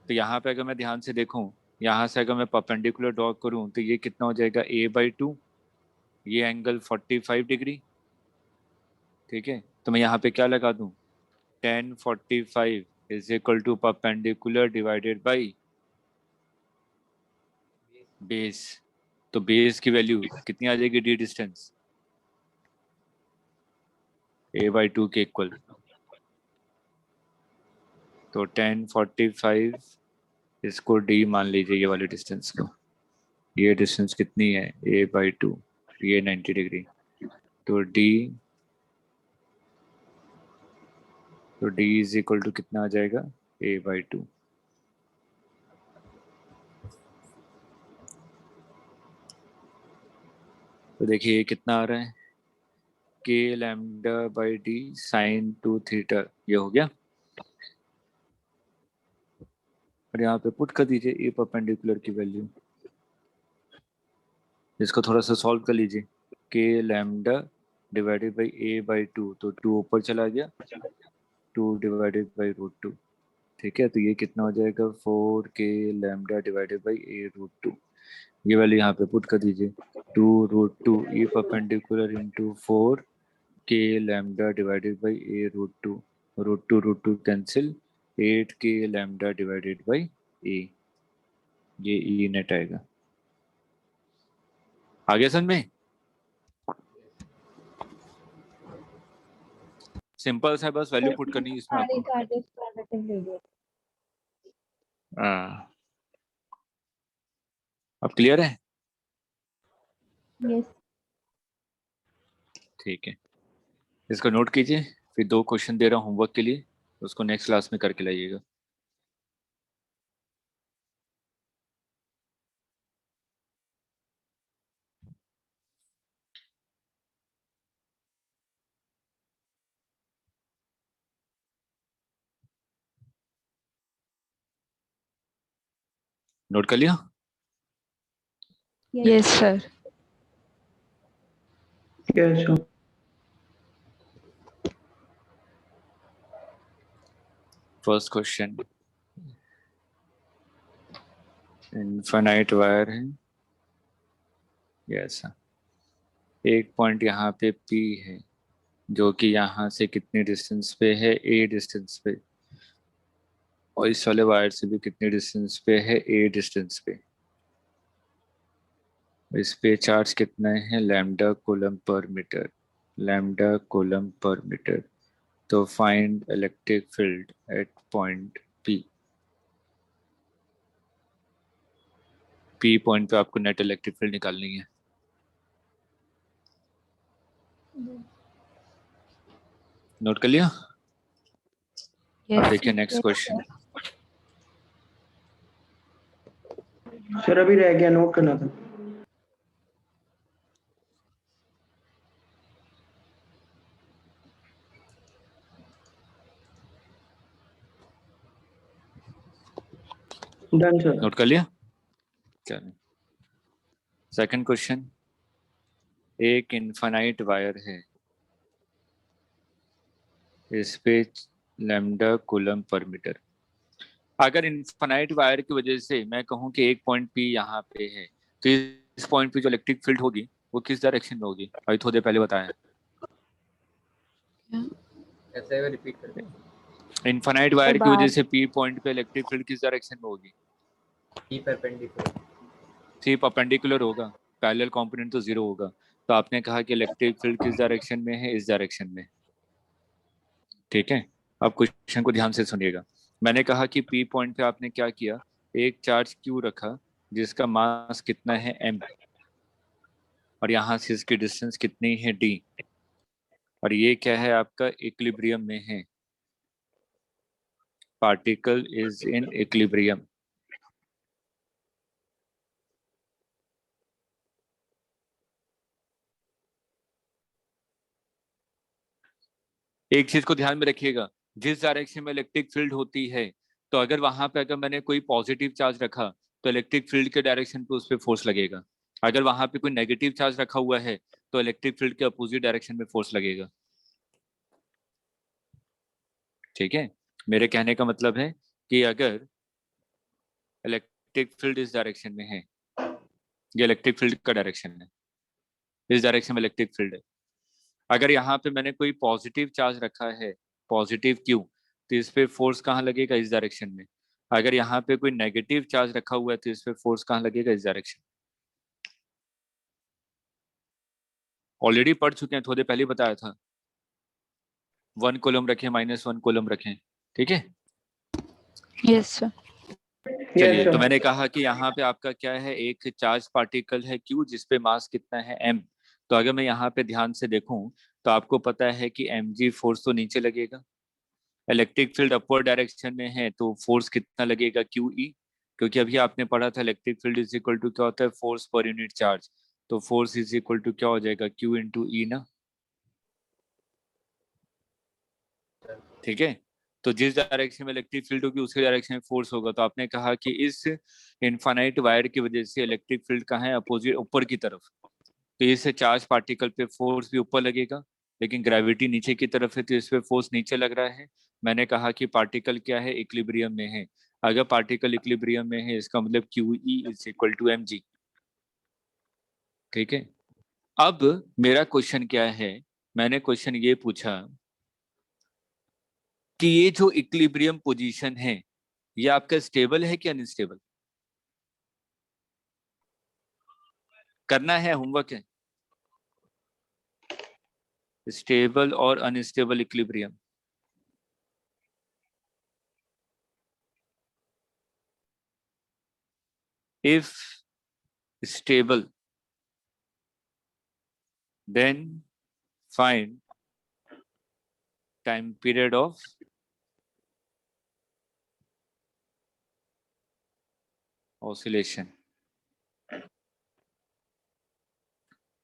तो यहाँ पे अगर मैं ध्यान से देखूं, यहाँ से अगर मैं परपेंडिकुलर ड्रॉ करूं तो ये कितना हो जाएगा a/2, ये एंगल 45 डिग्री, ठीक है। तो मैं यहाँ पे क्या लगा दूं, tan 45 is equal to perpendicular divided by base. तो बेस की वैल्यू कितनी आ जाएगी d डिस्टेंस a/2 के इक्वल। तो tan 45 इसको d मान लीजिए, ये वाले डिस्टेंस को। ये डिस्टेंस कितनी है a/2, ये 90 डिग्री। तो d इज इक्वल टू कितना आ जाएगा a/2। तो देखिए ये कितना आ रहा है k lambda by D sine 2 theta, ये हो गया। और यहाँ पे पुट कर दीजिए ए परपेंडिकुलर की वैल्यू, इसको थोड़ा सा सॉल्व कर लीजिए। k lambda divided by a/2, तो 2 ऊपर चला गया, 2 डिवाइडेड बाई √2, ठीक है, तो ये कितना हो जाएगा 4k lambda divided by a√2। ये वाली यहाँ पे पुट कर दीजिए 2√2 E perpendicular into 4k lambda divided by a√2, √2 cancel, 8k lambda divided by a, ये ई नेट आएगा। आगे समझ में? सिंपल सा, बस वैल्यू पुट करनी है इसमें सारे आपको। चार्जेस पॉजिटिव ले लिए। हाँ, अब क्लियर है? यस ठीक है, इसको नोट कीजिए, फिर 2 क्वेश्चन दे रहा हूँ होमवर्क के लिए, उसको नेक्स्ट क्लास में करके लाइएगा। नोट कर लिया? Yes sir. Yes, sir. First question, infinite wire है, यस, एक पॉइंट यहाँ पे P है जो कि यहाँ से कितनी डिस्टेंस पे है, A डिस्टेंस पे, और इस वाले वायर से भी कितनी डिस्टेंस पे है, A डिस्टेंस पे। इस पे चार्ज कितना है, lambda coulomb per metre, lambda coulomb per metre. तो find electric field at point P। P point पे आपको नेट इलेक्ट्रिक फील्ड निकालनी है। नोट कर लिया? अब यस देखिए नेक्स्ट क्वेश्चन। सर अभी रह गया, नोट करना था। Done sir. नोट कर लिया? चलिए सेकंड क्वेश्चन, एक इनफाइनाइट वायर है, इस पे लैम्डा कूलम पर मीटर। अगर इनफाइनाइट वायर की वजह से मैं कहूं कि एक पॉइंट P यहाँ पे है, तो इस पॉइंट पे जो इलेक्ट्रिक फील्ड होगी वो किस डायरेक्शन में होगी? अभी थोड़ी देर पहले बताया। ऐसे ही रिपीट कर दो। इनफाइनाइट वायर की वजह बाहर। से P पॉइंट पे इलेक्ट्रिक फील्ड किस डायरेक्शन में होगी? E perpendicular. सी परपेंडिकुलर होगा, पैरेलल कंपोनेंट तो 0 होगा। तो आपने कहा कि इलेक्ट्रिक फील्ड किस डायरेक्शन में है, इस डायरेक्शन में। ठीक है, अब क्वेश्चन को ध्यान से सुनिएगा। मैंने कहा कि P पॉइंट पे आपने क्या किया, एक चार्ज Q रखा जिसका मास कितना है m, और यहाँ से इसकी डिस्टेंस कितनी है d, और ये क्या है आपका, इक्विलिब्रियम में है, पार्टिकल इज इन इक्विलिब्रियम। एक चीज को ध्यान में रखिएगा, जिस डायरेक्शन में इलेक्ट्रिक फील्ड होती है, तो अगर वहां पे अगर मैंने कोई पॉजिटिव चार्ज रखा तो इलेक्ट्रिक फील्ड के डायरेक्शन पे उस पर फोर्स लगेगा। अगर वहां पे कोई नेगेटिव चार्ज रखा हुआ है तो इलेक्ट्रिक फील्ड के अपोजिट डायरेक्शन में फोर्स लगेगा। ठीक है, मेरे कहने का मतलब है कि अगर इलेक्ट्रिक फील्ड इस डायरेक्शन में है, ये इलेक्ट्रिक फील्ड का डायरेक्शन है, इस डायरेक्शन में इलेक्ट्रिक फील्ड है, अगर यहाँ पे मैंने कोई पॉजिटिव चार्ज रखा है, पॉजिटिव Q, तो इस पे फोर्स कहाँ लगेगा, इस डायरेक्शन में। अगर यहाँ पे कोई नेगेटिव चार्ज रखा हुआ है तो इस पे फोर्स कहाँ लगेगा, इस डायरेक्शन। ऑलरेडी पढ़ चुके हैं, थोड़े पहले बताया था। 1 कूलम रखें, -1 कूलम रखें, ठीक है। Yes sir. चलिए, Yes, तो sir. मैंने कहा कि यहाँ पे आपका क्या है, एक चार्ज पार्टिकल है Q जिसपे मास कितना है m। तो अगर मैं यहाँ पे ध्यान से देखूं तो आपको पता है कि mg फोर्स तो नीचे लगेगा, इलेक्ट्रिक फील्ड अपवर्ड डायरेक्शन में है तो फोर्स कितना लगेगा, QE। क्योंकि अभी आपने पढ़ा था electric field is equal to क्या होता है, फोर्स पर यूनिट चार्ज। तो फोर्स इज इक्वल टू क्या हो जाएगा, Q इंटू E ना। ठीक है, तो जिस डायरेक्शन में इलेक्ट्रिक फील्ड होगी उसके डायरेक्शन में फोर्स होगा। तो आपने कहा कि इस इनफाइनाइट वायर की वजह से इलेक्ट्रिक फील्ड कहाँ है, अपोजिट ऊपर की तरफ। तो इससे चार्ज पार्टिकल पे फोर्स भी ऊपर लगेगा लेकिन ग्रेविटी नीचे की तरफ है तो इस पे फोर्स नीचे लग रहा है। मैंने कहा कि पार्टिकल क्या है, इक्विलिब्रियम में है। अगर पार्टिकल इक्विलिब्रियम में है इसका मतलब QE is equal to mg। ठीक है, अब मेरा क्वेश्चन क्या है, मैंने क्वेश्चन ये पूछा कि ये जो इक्विलिब्रियम पोजीशन है ये आपका स्टेबल है कि अनस्टेबल? करना है, होमवर्क है। स्टेबल और unstable equilibrium. If stable then find time period of oscillation।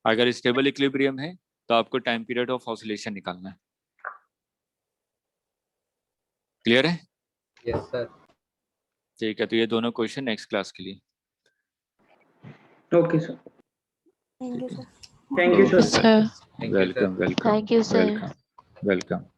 अगर स्टेबल इक्विलिब्रियम है तो आपको टाइम पीरियड ऑफ ऑसिलेशन निकालना है। क्लियर है? Yes sir. ठीक है, तो ये दोनों क्वेश्चन नेक्स्ट क्लास के लिए। Okay sir, thank you sir. Thank you sir. Sir thank you sir. Welcome welcome Thank you, sir. Welcome welcome.